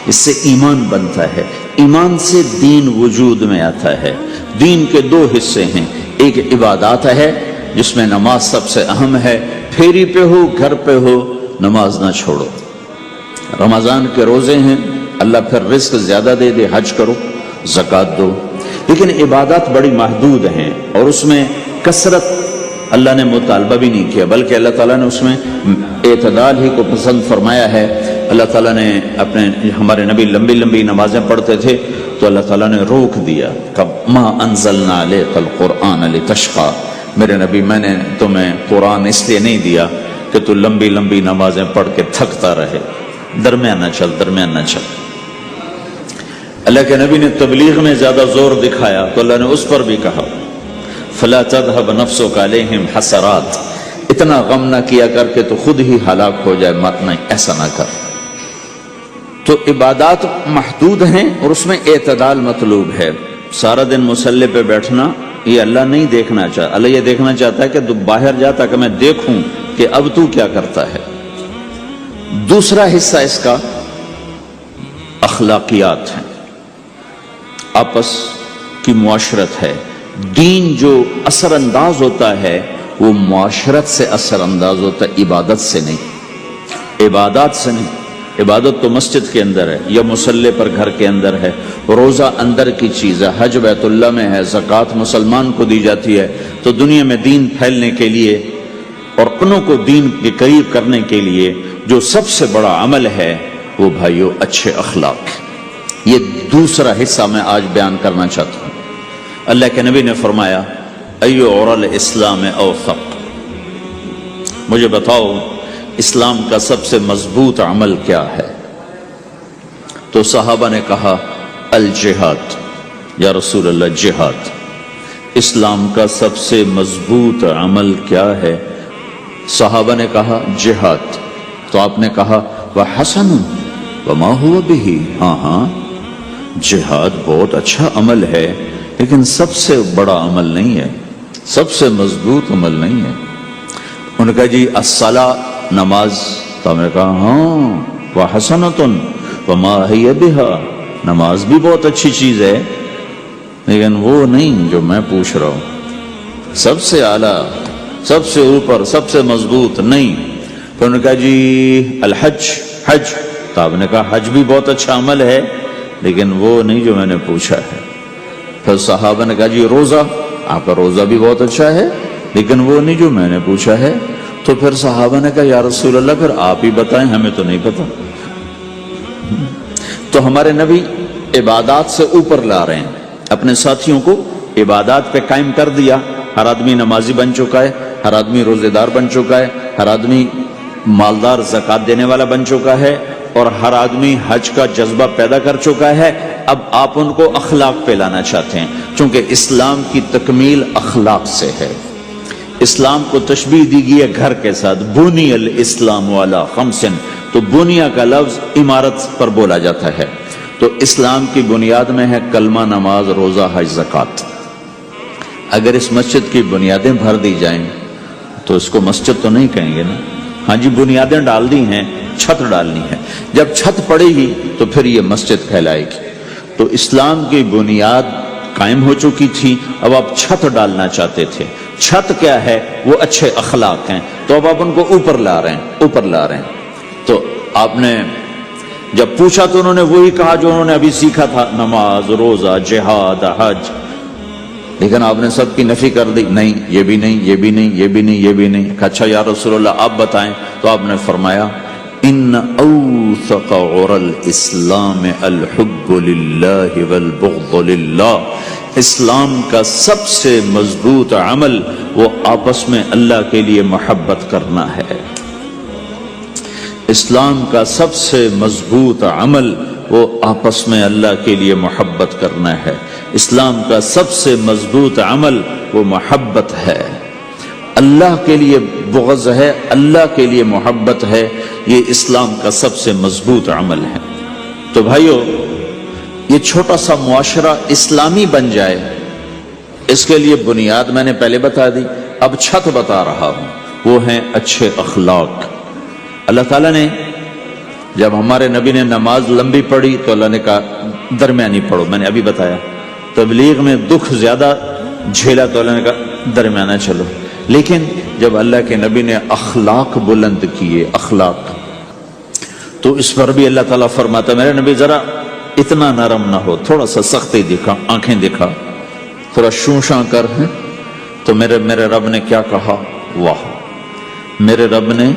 اس سے ایمان بنتا ہے، ایمان سے دین وجود میں آتا ہے۔ دین کے دو حصے ہیں، ایک عبادات ہے جس میں نماز سب سے اہم ہے، پھیری پہ ہو گھر پہ ہو نماز نہ چھوڑو۔ رمضان کے روزے ہیں، اللہ پھر رزق زیادہ دے دے، حج کرو، زکوٰۃ دو، لیکن عبادات بڑی محدود ہیں اور اس میں کثرت اللہ نے مطالبہ بھی نہیں کیا، بلکہ اللہ تعالیٰ نے اس میں اعتدال ہی کو پسند فرمایا ہے۔ اللہ تعالیٰ نے ہمارے نبی لمبی لمبی نمازیں پڑھتے تھے تو اللہ تعالیٰ نے روک دیا کہ ما انزلنا علیک القرآن لتشقی، میرے نبی میں نے تمہیں قرآن اس لیے نہیں دیا کہ تو لمبی لمبی نمازیں پڑھ کے تھکتا رہے، درمیان نہ چل۔ اللہ کے نبی نے تبلیغ میں زیادہ زور دکھایا تو اللہ نے اس پر بھی کہا فلا تذهب نفسك عليهم حسرات، اتنا غم نہ کیا کر کے تو خود ہی ہلاک ہو جائے، مت نہیں، ایسا نہ کر۔ تو عبادات محدود ہیں اور اس میں اعتدال مطلوب ہے۔ سارا دن مصلی پہ بیٹھنا یہ اللہ نہیں دیکھنا چاہتا، اللہ یہ دیکھنا چاہتا ہے کہ تو باہر جاتا کہ میں دیکھوں کہ اب تو کیا کرتا ہے۔ دوسرا حصہ اس کا اخلاقیات ہیں، آپس کی معاشرت ہے۔ دین جو اثر انداز ہوتا ہے وہ معاشرت سے اثر انداز ہوتا ہے، عبادت سے نہیں، عبادات سے نہیں۔ عبادت تو مسجد کے اندر ہے یا مصلی پر گھر کے اندر ہے، روزہ اندر کی چیز ہے، حج بیت اللہ میں ہے، زکوٰۃ مسلمان کو دی جاتی ہے۔ تو دنیا میں دین پھیلنے کے لیے اور اپنوں کو دین کے قریب کرنے کے لیے جو سب سے بڑا عمل ہے وہ بھائیو اچھے اخلاق ہے۔ یہ دوسرا حصہ میں آج بیان کرنا چاہتا ہوں۔ اللہ کے نبی نے فرمایا ایو عرل اسلام اوثق، مجھے بتاؤ اسلام کا سب سے مضبوط عمل کیا ہے؟ تو صحابہ نے کہا الجہاد، یا رسول اللہ جہاد۔ اسلام کا سب سے مضبوط عمل کیا ہے؟ صحابہ نے کہا جہاد۔ تو آپ نے کہا وحسن وما ہوا بہ، ہاں جہاد بہت اچھا عمل ہے لیکن سب سے بڑا عمل نہیں ہے، سب سے مضبوط عمل نہیں ہے۔ انہوں نے کہا جی الصلاۃ، نماز۔ تو ہم نے کہا ہاں وحسنۃ وما ہی بہا، نماز بھی بہت اچھی چیز ہے لیکن وہ نہیں جو میں پوچھ رہا ہوں، سب سے اعلیٰ، سب سے اوپر، سب سے مضبوط نہیں۔ تو انہوں نے کہا جی الحج، حج۔ تو آپ نے کہا حج بھی بہت اچھا عمل ہے لیکن وہ نہیں جو میں نے پوچھا ہے۔ پھر صحابہ نے کہا جی روزہ، آپ کا روزہ بھی بہت اچھا ہے لیکن وہ نہیں جو میں نے پوچھا ہے۔ تو پھر صحابہ نے کہا یا رسول اللہ پھر آپ ہی بتائیں، ہمیں تو نہیں پتا۔ تو ہمارے نبی عبادات سے اوپر لا رہے ہیں، اپنے ساتھیوں کو عبادات پہ قائم کر دیا۔ ہر آدمی نمازی بن چکا ہے، ہر آدمی روزے دار بن چکا ہے، ہر آدمی مالدار زکوٰۃ دینے والا بن چکا ہے، اور ہر آدمی حج کا جذبہ پیدا کر چکا ہے۔ اب آپ ان کو اخلاق پہ لانا چاہتے ہیں، چونکہ اسلام کی تکمیل اخلاق سے ہے۔ اسلام کو تشبیہ دی گئی ہے گھر کے ساتھ، بنی الاسلام علی خمس، تو بنیا کا لفظ عمارت پر بولا جاتا ہے۔ تو اسلام کی بنیاد میں ہے کلمہ، نماز، روزہ، حج، زکوٰۃ۔ اگر اس مسجد کی بنیادیں بھر دی جائیں تو اس کو مسجد تو نہیں کہیں گے نا، ہاں جی بنیادیں ڈال دی ہیں، چھت ڈالنی ہے، جب چھت پڑے گی تو پھر یہ مسجد کہلائے گی۔ تو اسلام کی بنیاد قائم ہو چکی تھی، اب آپ چھت ڈالنا چاہتے تھے۔ چھت کیا ہے؟ وہ اچھے اخلاق ہیں، تو اب آپ ان کو اوپر لا رہے ہیں۔ تو آپ نے جب پوچھا تو انہوں نے وہی کہا جو انہوں نے ابھی سیکھا تھا، نماز، روزہ، جہاد، حج، لیکن آپ نے سب کی نفی کر دی، نہیں یہ بھی نہیں، یہ بھی نہیں، یہ بھی نہیں، یہ بھی نہیں۔ کہا اچھا یا رسول اللہ آپ بتائیں، تو آپ نے فرمایا ان اوثق عر الاسلام الحب للہ والبغض للہ، اسلام کا سب سے مضبوط عمل وہ آپس میں اللہ کے لیے محبت کرنا ہے۔ اسلام کا سب سے مضبوط عمل وہ آپس میں اللہ کے لیے محبت کرنا ہے۔ اسلام کا سب سے مضبوط عمل وہ محبت ہے، اللہ کے لیے بغض ہے، اللہ کے لیے محبت ہے، یہ اسلام کا سب سے مضبوط عمل ہے۔ تو بھائیو، یہ چھوٹا سا معاشرہ اسلامی بن جائے، اس کے لیے بنیاد میں نے پہلے بتا دی، اب چھت بتا رہا ہوں، وہ ہیں اچھے اخلاق۔ اللہ تعالیٰ نے جب ہمارے نبی نے نماز لمبی پڑھی تو اللہ نے کہا درمیانی پڑھو، میں نے ابھی بتایا۔ تبلیغ میں دکھ زیادہ جھیلا تو اللہ نے کہا درمیانہ چلو، لیکن جب اللہ کے نبی نے اخلاق بلند کیے، اخلاق، تو اس پر بھی اللہ تعالیٰ فرماتا میرے نبی ذرا اتنا نرم نہ ہو، تھوڑا سا سختی دکھا، آنکھیں دکھا، تھوڑا شوشاں کر۔ تو میرے رب نے کیا کہا؟ واہ، میرے رب نے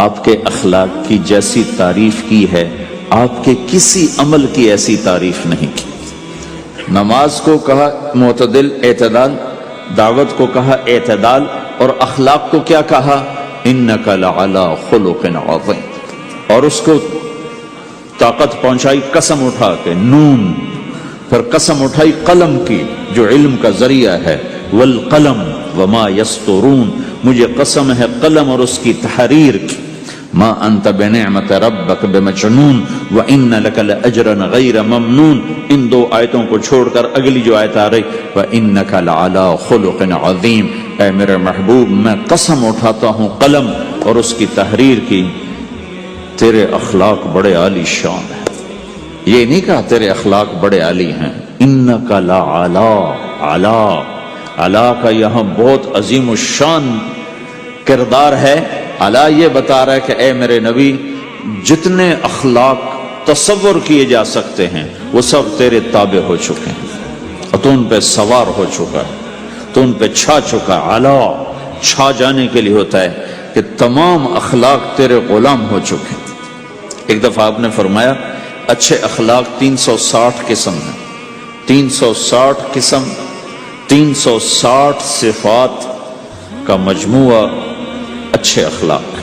آپ کے اخلاق کی جیسی تعریف کی ہے، آپ کے کسی عمل کی ایسی تعریف نہیں کی۔ نماز کو کہا معتدل، اعتدال، دعوت کو کہا اعتدال، اور اخلاق کو کیا کہا؟ انک لعلی خلق عظیم، اور اس کو طاقت پہنچائی قسم اٹھا کے نون، پھر قسم اٹھائی قلم کی جو علم کا ذریعہ ہے، والقلم وما یسطرون، مجھے قسم ہے قلم اور اس کی تحریر کی، ما انت بنعمت ربک بمجنون وان لک لاجرا غیر ممنون۔ ان دو آیتوں کو چھوڑ کر اگلی جو آیت آ رہی وانک لعلی خلق عظیم، اے میرے محبوب میں قسم اٹھاتا ہوں قلم اور اس کی تحریر کی، تیرے اخلاق بڑے عالی شان ہیں۔ یہ نہیں کہا تیرے اخلاق بڑے عالی ہیں، انک لعلی، علا، علا کا یہاں بہت عظیم الشان کردار ہے۔ علا یہ بتا رہا ہے کہ اے میرے نبی جتنے اخلاق تصور کیے جا سکتے ہیں وہ سب تیرے تابع ہو چکے ہیں، اور تو ان پہ سوار ہو چکا ہے، تو ان پہ چھا چکا ہے۔ علا چھا جانے کے لیے ہوتا ہے کہ تمام اخلاق تیرے غلام ہو چکے ہیں۔ ایک دفعہ آپ نے فرمایا اچھے اخلاق 360 قسم ہیں، 360 قسم، 360 صفات کا مجموعہ اچھے اخلاق۔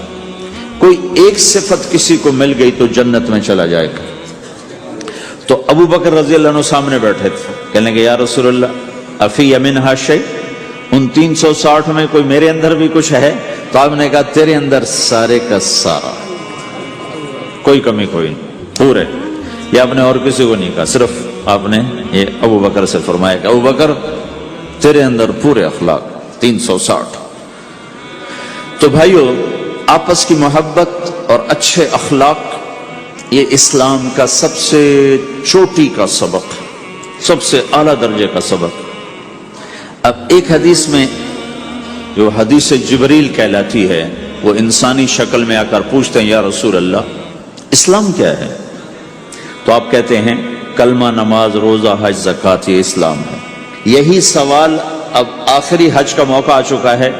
کوئی ایک صفت کسی کو مل گئی تو جنت میں چلا جائے گا۔ تو ابو بکر رضی اللہ عنہ سامنے بیٹھے تھے، کہنے لگے یا رسول اللہ افی منہا شیء، ان 360 میں کوئی میرے اندر بھی کچھ ہے؟ تو آپ نے کہا تیرے اندر سارے کا سارا، کوئی کمی کوئی نہیں، پورے۔ یہ آپ نے اور کسی کو نہیں کہا، صرف آپ نے یہ ابو بکر سے فرمایا کہ ابو بکر تیرے اندر پورے اخلاق 360۔ تو بھائیو، آپس کی محبت اور اچھے اخلاق یہ اسلام کا سب سے چوٹی کا سبق، سب سے اعلیٰ درجے کا سبق۔ اب ایک حدیث میں جو حدیث جبریل کہلاتی ہے، وہ انسانی شکل میں آ کر پوچھتے ہیں یا رسول اللہ اسلام کیا ہے؟ تو آپ کہتے ہیں کلمہ، نماز، روزہ، حج، زکوٰۃ، یہ اسلام ہے۔ یہی سوال اب آخری حج کا موقع آ چکا ہے،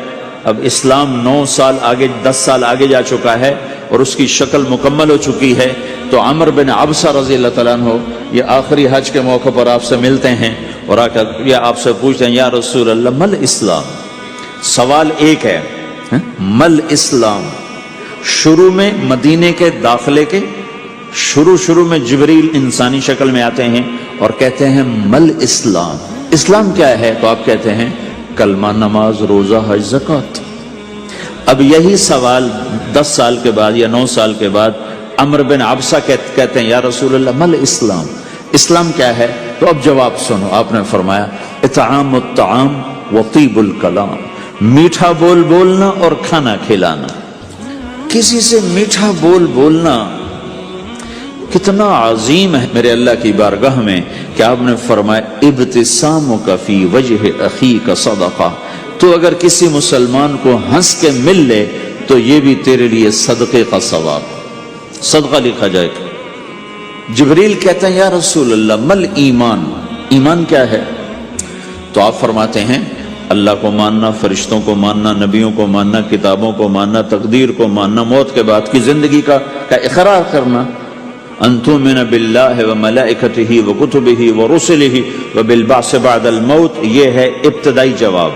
اب اسلام 9 سال آگے، 10 سال آگے جا چکا ہے اور اس کی شکل مکمل ہو چکی ہے۔ تو عمر بن عبسہ رضی اللہ تعالیٰ عنہ یہ آخری حج کے موقع پر آپ سے ملتے ہیں اور آ کر یہ آپ سے پوچھتے ہیں یا رسول اللہ مل اسلام؟ سوال ایک ہے، مل اسلام؟ شروع میں مدینے کے داخلے کے شروع میں جبریل انسانی شکل میں آتے ہیں اور کہتے ہیں مل اسلام، اسلام کیا ہے؟ تو آپ کہتے ہیں کلمہ، نماز، روزہ، حج، زکوٰۃ۔ اب یہی سوال 10 سال کے بعد یا 9 سال کے بعد عمر بن عبسہ کہتے ہیں یا رسول اللہ مل اسلام؟ اسلام کیا ہے؟ تو اب جواب سنو، آپ نے فرمایا اطعام الطعام وطیب الکلام، میٹھا بول بولنا اور کھانا کھلانا۔ کسی سے میٹھا بول بولنا کتنا عظیم ہے میرے اللہ کی بارگاہ میں کہ آپ نے فرمایا ابتسامک فی وجہ اخیک صدقہ، تو اگر کسی مسلمان کو ہنس کے مل لے تو یہ بھی تیرے لیے صدقے کا ثواب۔ صدقہ لکھا جائے گا۔ جبریل کہتے ہیں یا رسول اللہ مل ایمان، ایمان کیا ہے؟ تو آپ فرماتے ہیں اللہ کو ماننا، فرشتوں کو ماننا، نبیوں کو ماننا، کتابوں کو ماننا، تقدیر کو ماننا، موت کے بعد کی زندگی کا اقرار کرنا۔ ان تؤمن باللہ وملائکتہ وکتبہ ورسلہ وبالبعث بعد الموت، یہ ہے ابتدائی جواب۔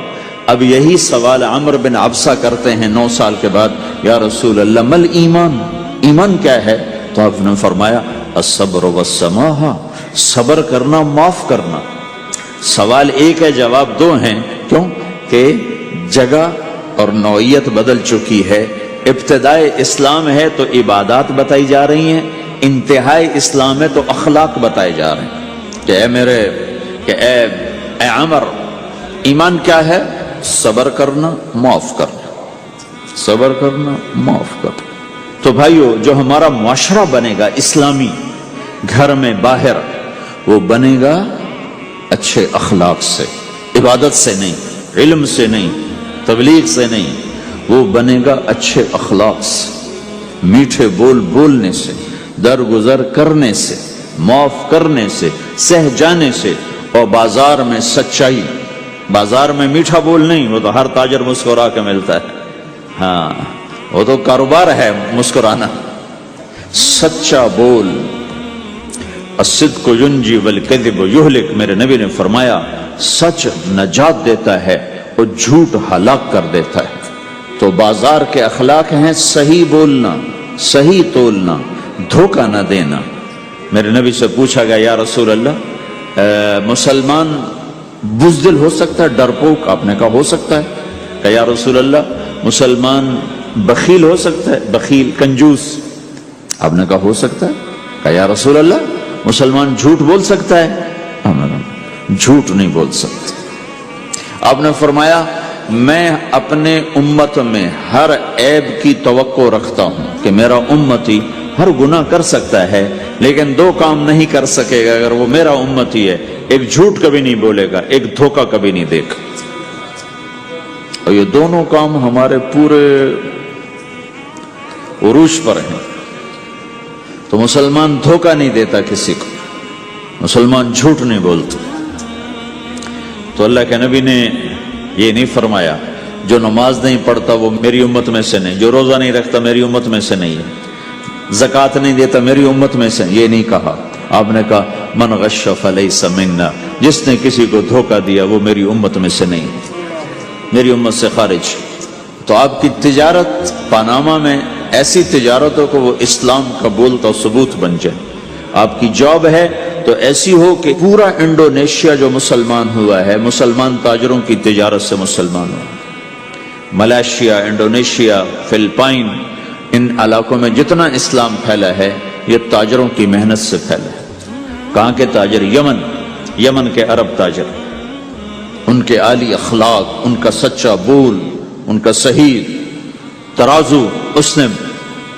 اب یہی سوال عمرو بن عبسہ کرتے ہیں 9 سال کے بعد، یا رسول اللہ مل ایمان، ایمان کیا ہے؟ تو آپ نے فرمایا الصبر والسماحہ، صبر کرنا، معاف کرنا۔ سوال ایک ہے، جواب 2 ہیں۔ کیوں کہ جگہ اور نوعیت بدل چکی ہے۔ ابتدائے اسلام ہے تو عبادات بتائی جا رہی ہیں، انتہائی اسلام ہے تو اخلاق بتائے جا رہے ہیں کہ اے عمر، ایمان کیا ہے؟ صبر کرنا، معاف کرنا، صبر کرنا، معاف کرنا۔ تو بھائیو، جو ہمارا معاشرہ بنے گا اسلامی، گھر میں باہر، وہ بنے گا اچھے اخلاق سے، عبادت سے نہیں، علم سے نہیں، تبلیغ سے نہیں، وہ بنے گا اچھے اخلاق سے، میٹھے بول بولنے سے، درگزر کرنے سے، معاف کرنے سے، سہ جانے سے، اور بازار میں سچائی، بازار میں میٹھا بول نہیں، وہ تو ہر تاجر مسکرا کے ملتا ہے، ہاں وہ تو کاروبار ہے مسکرانا۔ سچا بول، الصدق ینجی والکذب یہلک، میرے نبی نے فرمایا سچ نجات دیتا ہے اور جھوٹ ہلاک کر دیتا ہے۔ تو بازار کے اخلاق ہیں صحیح بولنا، صحیح تولنا، دھوکہ نہ دینا۔ میرے نبی سے پوچھا گیا یا رسول اللہ مسلمان بزدل ہو سکتا ہے، ڈرپوک؟ آپ نے کہا ہو سکتا ہے۔ کہ یا رسول اللہ مسلمان بخیل ہو سکتا ہے، بخیل کنجوس؟ آپ نے کہا ہو سکتا ہے۔ کہ یا رسول اللہ مسلمان جھوٹ بول سکتا ہے؟ جھوٹ نہیں بول سکتا۔ آپ نے فرمایا میں اپنے امت میں ہر عیب کی توقع رکھتا ہوں کہ میرا امتی ہر گناہ کر سکتا ہے لیکن 2 کام نہیں کر سکے گا اگر وہ میرا امتی ہے، ایک جھوٹ کبھی نہیں بولے گا، ایک دھوکہ کبھی نہیں دے گا۔ اور یہ دونوں کام ہمارے پورے عروج پر ہیں۔ تو مسلمان دھوکہ نہیں دیتا کسی کو، مسلمان جھوٹ نہیں بولتا۔ تو اللہ کے نبی نے یہ نہیں فرمایا جو نماز نہیں پڑھتا وہ میری امت میں سے نہیں، جو روزہ نہیں رکھتا میری امت میں سے نہیں ہے، زکوٰۃ نہیں دیتا میری امت میں سے، یہ نہیں کہا۔ آپ نے کہا من غش فلیس منا، جس نے کسی کو دھوکہ دیا وہ میری امت میں سے نہیں، میری امت سے خارج۔ تو آپ کی تجارت پاناما میں ایسی تجارتوں کو وہ اسلام کا بولتا ثبوت بن جائے۔ آپ کی جاب ہے تو ایسی ہو کہ پورا انڈونیشیا جو مسلمان ہوا ہے، مسلمان تاجروں کی تجارت سے مسلمان ہو۔ ملائیشیا، انڈونیشیا، فلپائن، ان علاقوں میں جتنا اسلام پھیلا ہے یہ تاجروں کی محنت سے پھیلا ہے۔ کہاں کے تاجر؟ یمن کے عرب تاجر، ان کے عالی اخلاق، ان کا سچا بول، ان کا صحیح ترازو، اس نے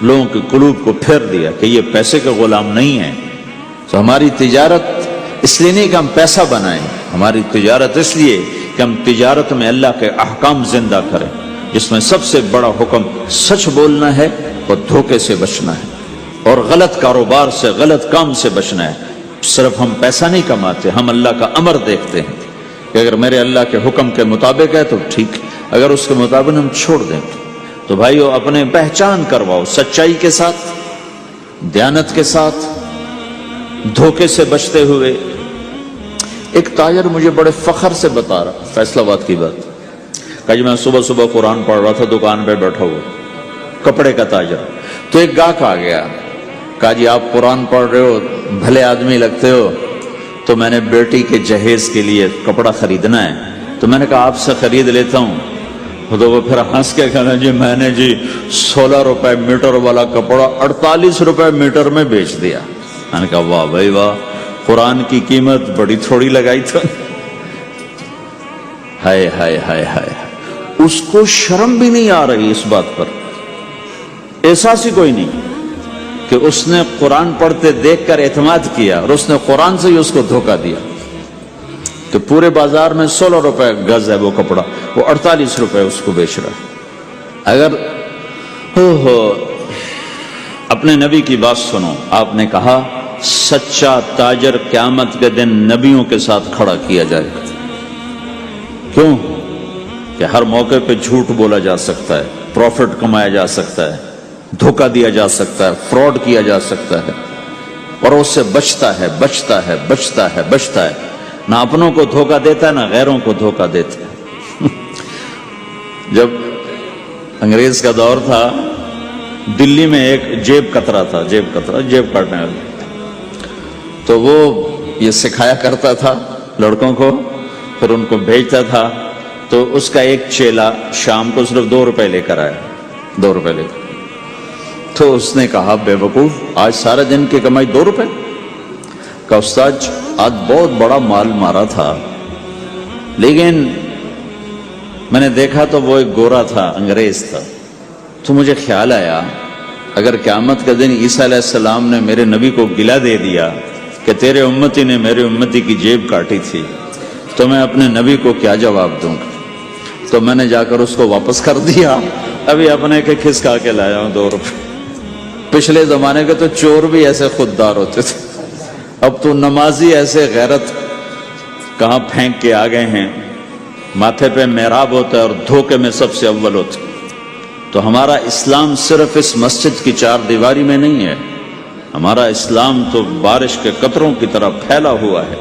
لوگوں کے قلوب کو پھیر دیا کہ یہ پیسے کے غلام نہیں ہیں۔ تو ہماری تجارت اس لیے نہیں کہ ہم پیسہ بنائیں، ہماری تجارت اس لیے کہ ہم تجارت میں اللہ کے احکام زندہ کریں، جس میں سب سے بڑا حکم سچ بولنا ہے اور دھوکے سے بچنا ہے، اور غلط کاروبار سے، غلط کام سے بچنا ہے۔ صرف ہم پیسہ نہیں کماتے، ہم اللہ کا امر دیکھتے ہیں کہ اگر میرے اللہ کے حکم کے مطابق ہے تو ٹھیک، اگر اس کے مطابق ہم چھوڑ دیں تو بھائیو اپنے پہچان کرواؤ سچائی کے ساتھ، دیانت کے ساتھ، دھوکے سے بچتے ہوئے۔ ایک تاجر مجھے بڑے فخر سے بتا رہا، فیصل آباد کی بات، کہ میں صبح صبح قرآن پڑھ رہا تھا، دکان پہ بیٹھا ہوا، کپڑے کا تاجر، تو ایک گاہک آ گیا، کہا جی آپ قرآن پڑھ رہے ہو، بھلے آدمی لگتے ہو، تو میں نے بیٹی کے جہیز کے لیے کپڑا خریدنا ہے، تو میں نے کہا آپ سے خرید لیتا ہوں۔ تو وہ پھر ہنس کے کہنا جی میں نے 16 روپے میٹر والا کپڑا 48 روپے میٹر میں بیچ دیا۔ میں نے کہا واہ بھائی واہ، قرآن کی قیمت بڑی تھوڑی لگائی تو۔ ہائے ہائے ہائے ہائے، اس کو شرم بھی نہیں آ رہی اس بات پر، احساس ہی کوئی نہیں کہ اس نے قرآن پڑھتے دیکھ کر اعتماد کیا اور اس نے قرآن سے ہی اس کو دھوکہ دیا کہ پورے بازار میں 16 روپے گز ہے وہ کپڑا، وہ 48 روپے اس کو بیچ رہا ہے۔ اگر اپنے نبی کی بات سنو. آپ نے کہا سچا تاجر قیامت کے دن نبیوں کے ساتھ کھڑا کیا جائے گا. کیوں؟ کہ ہر موقع پہ جھوٹ بولا جا سکتا ہے، پروفٹ کمایا جا سکتا ہے، دھوکہ دیا جا سکتا ہے، فراڈ کیا جا سکتا ہے، اور اس سے بچتا ہے بچتا ہے بچتا ہے بچتا ہے. نہ اپنوں کو دھوکہ دیتا ہے نہ غیروں کو دھوکہ دیتا ہے. جب انگریز کا دور تھا، دلی میں ایک جیب کترا تھا، جیب کاٹنے والا. تو وہ یہ سکھایا کرتا تھا لڑکوں کو، پھر ان کو بھیجتا تھا. تو اس کا ایک چیلا شام کو صرف 2 روپے لے کر آیا، 2 روپے لے کر. تو اس نے کہا بے وقوف، آج سارا دن کی کمائی 2 روپے؟ کہ استاد آج بہت بڑا مال مارا تھا، لیکن میں نے دیکھا تو وہ ایک گورا تھا، انگریز تھا. تو مجھے خیال آیا اگر قیامت کے دن عیسیٰ علیہ السلام نے میرے نبی کو گلہ دے دیا کہ تیرے امتی نے میرے امتی کی جیب کاٹی تھی، تو میں اپنے نبی کو کیا جواب دوں گا؟ تو میں نے جا کر اس کو واپس کر دیا. ابھی اپنے کے کھسکا کے لایا ہوں 2 روپے. پچھلے زمانے کے تو چور بھی ایسے خوددار ہوتے تھے، اب تو نمازی ایسے غیرت کہاں پھینک کے آ گئے ہیں. ماتھے پہ محراب ہوتا ہے اور دھوکے میں سب سے اول ہوتا ہے. تو ہمارا اسلام صرف اس مسجد کی 4 دیواری میں نہیں ہے، ہمارا اسلام تو بارش کے قطروں کی طرح پھیلا ہوا ہے.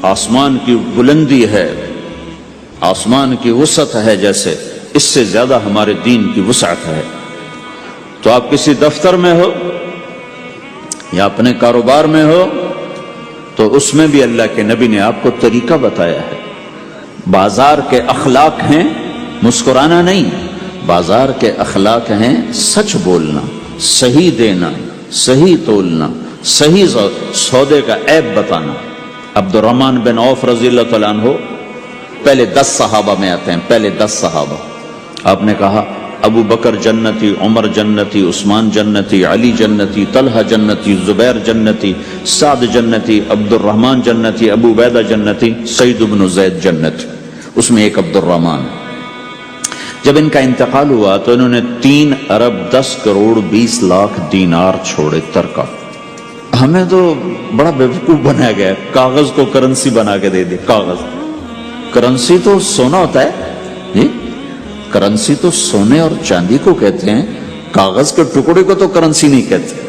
آسمان کی بلندی ہے، آسمان کی وسعت ہے، جیسے اس سے زیادہ ہمارے دین کی وسعت ہے. تو آپ کسی دفتر میں ہو یا اپنے کاروبار میں ہو تو اس میں بھی اللہ کے نبی نے آپ کو طریقہ بتایا ہے. بازار کے اخلاق ہیں مسکرانا نہیں، بازار کے اخلاق ہیں سچ بولنا، صحیح دینا، صحیح تولنا، صحیح سودے کا عیب بتانا. عبد الرحمن بن عوف رضی اللہ تعالیٰ عنہ پہلے 10 صحابہ میں آتے ہیں، پہلے 10 صحابہ. آپ نے کہا ابو بکر جنتی، عمر جنتی، عثمان جنتی، علی جنتی، طلحہ جنتی، زبیر جنتی، سعد جنتی، عبد الرحمن جنتی، ابو عبیدہ جنتی، سعید بن زید جنتی. اس میں ایک عبد الرحمن. جب ان کا انتقال ہوا تو انہوں نے 3 ارب 10 کروڑ 20 لاکھ دینار چھوڑے ترکہ. ہمیں تو بڑا بیوقوف بنایا گیا، کاغذ کو کرنسی بنا کے دے دے. کاغذ کرنسی تو سونا ہوتا ہے جی، کرنسی تو سونے اور چاندی کو کہتے ہیں، کاغذ کے ٹکڑے کو تو کرنسی نہیں کہتے.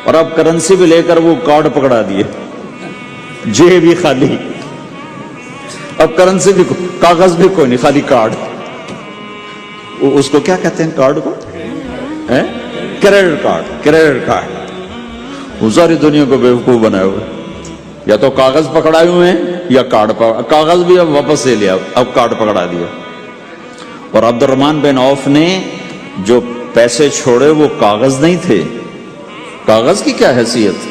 اور اب کرنسی بھی لے کر وہ کارڈ پکڑا دیے، جیب بھی خالی، اب کرنسی بھی کاغذ بھی کوئی نہیں، خالی کارڈ. اس کو کیا کہتے ہیں کارڈ کو؟ Credit card. کریڈٹ کارڈ وہ ساری دنیا کو بیوقوف بنائے ہوئے. یا تو کاغذ پکڑائے ہوئے ہیں یا کاغذ بھی اب واپس لے لیا، اب کارڈ پکڑا دیا. اور عبد الرحمن بن عوف نے جو پیسے چھوڑے وہ کاغذ نہیں تھے. کاغذ کی کیا حیثیت؟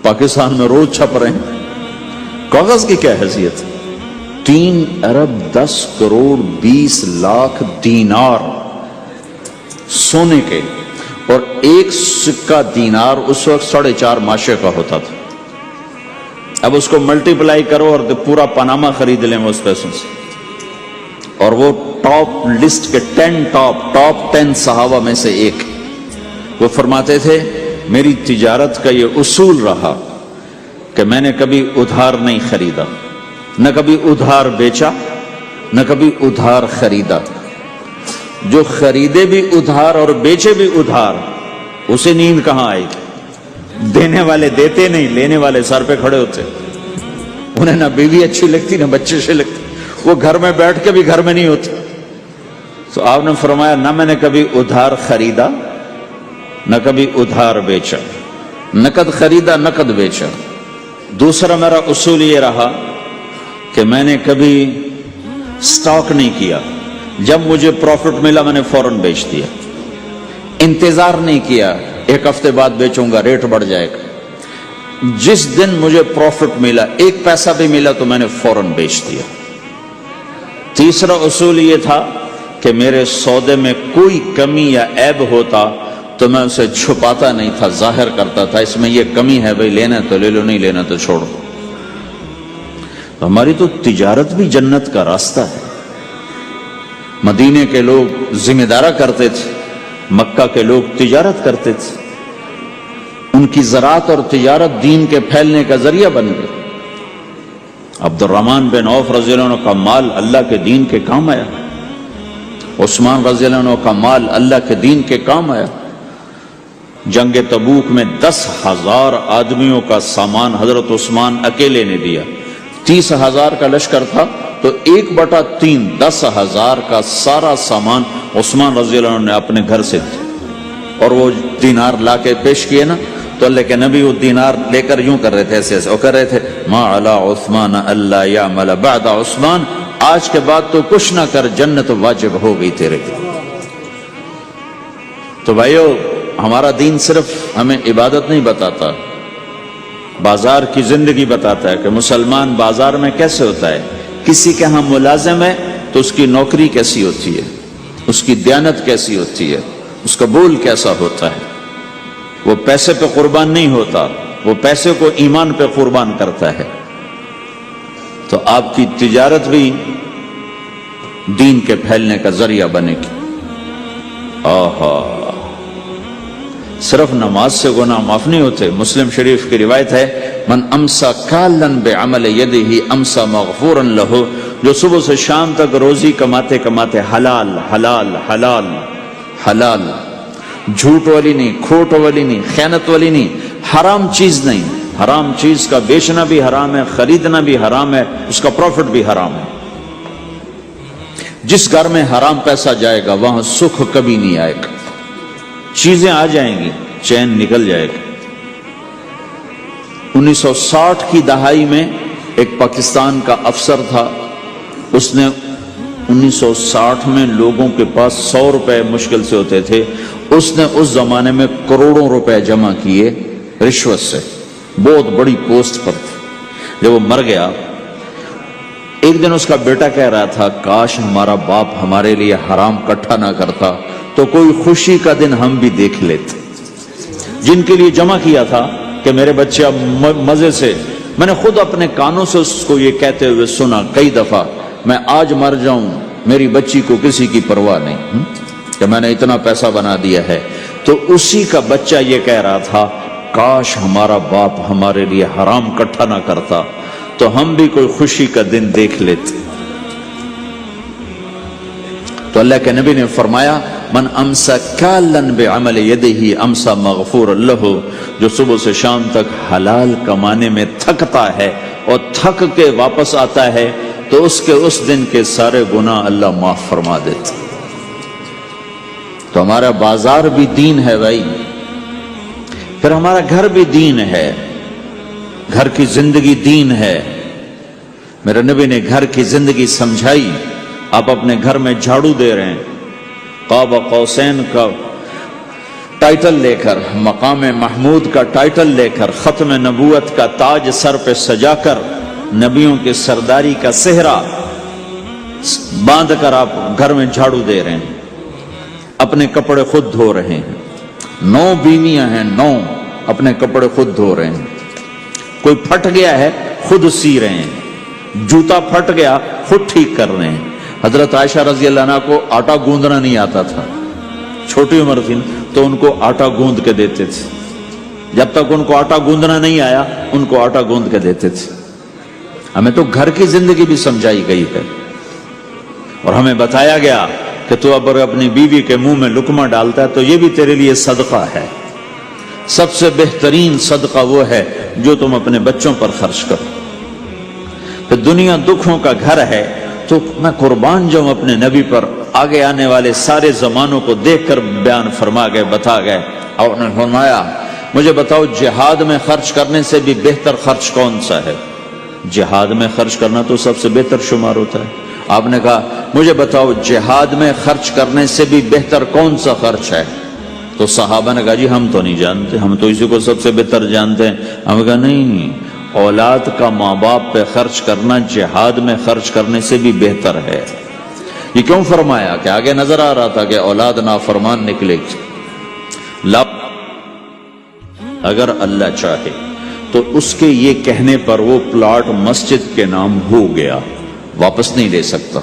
پاکستان میں روز چھپ رہے ہیں، کاغذ کی کیا حیثیت؟ 3 ارب 10 کروڑ 20 لاکھ دینار سونے کے، اور ایک سکہ دینار اس وقت 4.5 ماشے کا ہوتا تھا. اب اس کو ملٹیپلائی کرو اور پورا پاناما خرید لیں اس پیسوں سے. اور وہ ٹاپ لسٹ کے 10 صحابہ میں سے ایک. وہ فرماتے تھے میری تجارت کا یہ اصول رہا کہ میں نے کبھی ادھار نہیں خریدا، نہ کبھی ادھار بیچا، نہ کبھی ادھار خریدا. جو خریدے بھی ادھار اور بیچے بھی ادھار، اسے نیند کہاں آئی؟ دینے والے دیتے نہیں، لینے والے سر پہ کھڑے ہوتے. انہیں نہ بیوی اچھی لگتی نہ بچے اچھے لگتے، وہ گھر میں بیٹھ کے بھی گھر میں نہیں ہوتے. تو آپ نے فرمایا نہ میں نے کبھی ادھار خریدا نہ کبھی ادھار بیچا، نقد خریدا نقد بیچا. دوسرا میرا اصول یہ رہا کہ میں نے کبھی سٹاک نہیں کیا، جب مجھے پروفٹ ملا میں نے فوراً بیچ دیا. انتظار نہیں کیا 1 ہفتے بعد بیچوں گا ریٹ بڑھ جائے گا. جس دن مجھے پروفٹ ملا 1 پیسہ بھی ملا تو میں نے فوراً بیچ دیا. تیسرا اصول یہ تھا کہ میرے سودے میں کوئی کمی یا عیب ہوتا تو میں اسے چھپاتا نہیں تھا، ظاہر کرتا تھا اس میں یہ کمی ہے، بھائی لینا تو لے لو، نہیں لینا تو چھوڑو. ہماری تو تجارت بھی جنت کا راستہ ہے. مدینے کے لوگ ذمہ دارا کرتے تھے، مکہ کے لوگ تجارت کرتے تھے، ان کی زراعت اور تجارت دین کے پھیلنے کا ذریعہ بن گئی۔ عبد الرحمن بن عوف رضی اللہ عنہ کا مال اللہ کے دین کے کام آیا، عثمان رضی اللہ عنہ کا مال اللہ کے دین کے کام آیا۔ جنگ تبوک میں 10,000 آدمیوں کا سامان حضرت عثمان اکیلے نے دیا۔ 30,000 کا لشکر تھا تو 1/3 10,000 کا سارا سامان عثمان رضی اللہ عنہ نے اپنے گھر سے دیا، اور وہ دینار لا کے پیش کیے نا، تو اللہ کے نبی وہ دینار لے کر یوں کر رہے تھے، ایسے ایسے وہ کر رہے تھے، ما علی عثمان اللہ یعمل بعد عثمان، آج کے بعد تو کچھ نہ کر، جنت واجب ہو گئی تیرے لیے۔ تو بھائیو، ہمارا دین صرف ہمیں عبادت نہیں بتاتا، بازار کی زندگی بتاتا ہے کہ مسلمان بازار میں کیسے ہوتا ہے۔ کسی کے ہاں ملازم ہے تو اس کی نوکری کیسی ہوتی ہے، اس کی دیانت کیسی ہوتی ہے، اس کا بول کیسا ہوتا ہے۔ وہ پیسے پہ قربان نہیں ہوتا، وہ پیسے کو ایمان پہ قربان کرتا ہے۔ تو آپ کی تجارت بھی دین کے پھیلنے کا ذریعہ بنے گی۔ آہا، صرف نماز سے گناہ معاف نہیں ہوتے۔ مسلم شریف کی روایت ہے، من امسا کالن بعمل یدہ امسا مغفورا لہ، جو صبح سے شام تک روزی کماتے کماتے حلال حلال حلال حلال، جھوٹ والی نہیں، کھوٹ والی نہیں، خیانت والی نہیں، حرام چیز نہیں، حرام چیز کا بیچنا بھی حرام ہے، خریدنا بھی حرام ہے، اس کا پروفٹ بھی حرام ہے۔ جس گھر میں حرام پیسہ جائے گا وہاں سکھ کبھی نہیں آئے گا، چیزیں آ جائیں گی، چین نکل جائے گا۔ 1960 کی دہائی میں ایک پاکستان کا افسر تھا، اس نے 1960 میں لوگوں کے پاس 100 روپے مشکل سے ہوتے تھے، اس نے اس زمانے میں کروڑوں روپے جمع کیے رشوت سے، بہت بڑی پوسٹ پر تھے۔ جب وہ مر گیا، ایک دن اس کا بیٹا کہہ رہا تھا، کاش ہمارا باپ ہمارے لیے حرام کٹھا نہ کرتا تو کوئی خوشی کا دن ہم بھی دیکھ لیتے۔ جن کے لیے جمع کیا تھا کہ میرے بچے اب مزے سے، میں نے خود اپنے کانوں سے اس کو یہ کہتے ہوئے سنا کئی دفعہ، میں آج مر جاؤں میری بچی کو کسی کی پرواہ نہیں کہ میں نے اتنا پیسہ بنا دیا ہے۔ تو اسی کا بچہ یہ کہہ رہا تھا، کاش ہمارا باپ ہمارے لیے حرام کٹھا نہ کرتا تو ہم بھی کوئی خوشی کا دن دیکھ لیتے۔ تو اللہ کے نبی نے فرمایا، من امسا کالن بعمل یدہ امسا مغفور لہ، جو صبح سے شام تک حلال کمانے میں تھکتا ہے اور تھک کے واپس آتا ہے تو اس کے اس دن کے سارے گناہ اللہ معاف فرما دیتا۔ تو ہمارا بازار بھی دین ہے بھائی، پھر ہمارا گھر بھی دین ہے، گھر کی زندگی دین ہے۔ میرے نبی نے گھر کی زندگی سمجھائی۔ آپ اپنے گھر میں جھاڑو دے رہے ہیں، قاب قوسین کا ٹائٹل لے کر، مقام محمود کا ٹائٹل لے کر، ختم نبوت کا تاج سر پہ سجا کر، نبیوں کے سرداری کا صحرا باندھ کر آپ گھر میں جھاڑو دے رہے ہیں، اپنے کپڑے خود دھو رہے ہیں۔ 9 بیویاں ہیں، 9 اپنے کپڑے خود دھو رہے ہیں۔ کوئی پھٹ گیا ہے خود سی رہے ہیں، جوتا پھٹ گیا خود ٹھیک کر رہے ہیں۔ حضرت عائشہ رضی اللہ عنہ کو آٹا گوندنا نہیں آتا تھا، چھوٹی عمر تھی تو ان کو آٹا گوند کے دیتے تھے، جب تک ان کو آٹا گوندنا نہیں آیا ان کو آٹا گوند کے دیتے تھے۔ ہمیں تو گھر کی زندگی بھی سمجھائی گئی ہے، اور ہمیں بتایا گیا کہ تو اب اپنی بیوی کے منہ میں لقمہ ڈالتا ہے تو یہ بھی تیرے لیے صدقہ ہے۔ سب سے بہترین صدقہ وہ ہے جو تم اپنے بچوں پر خرچ کرو۔ تو دنیا دکھوں کا گھر ہے، تو میں قربان جاؤں اپنے نبی پر، آگے آنے والے سارے زمانوں کو دیکھ کر بیان فرما گئے، بتا گئے۔ اور انہوں نے فرمایا، مجھے بتاؤ جہاد میں خرچ کرنے سے بھی بہتر خرچ کون سا ہے؟ جہاد میں خرچ کرنا تو سب سے بہتر شمار ہوتا ہے۔ آپ نے کہا مجھے بتاؤ جہاد میں خرچ کرنے سے بھی بہتر کون سا خرچ ہے؟ تو صحابہ نے کہا جی ہم تو نہیں جانتے، ہم تو اسی کو سب سے بہتر جانتے ہیں۔ ہم نے کہا نہیں، اولاد کا ماں باپ پہ خرچ کرنا جہاد میں خرچ کرنے سے بھی بہتر ہے۔ یہ کیوں فرمایا؟ کہ آگے نظر آ رہا تھا کہ اولاد نافرمان نکلے گی۔ اگر اللہ چاہے تو اس کے یہ کہنے پر وہ پلاٹ مسجد کے نام ہو گیا، واپس نہیں لے سکتا۔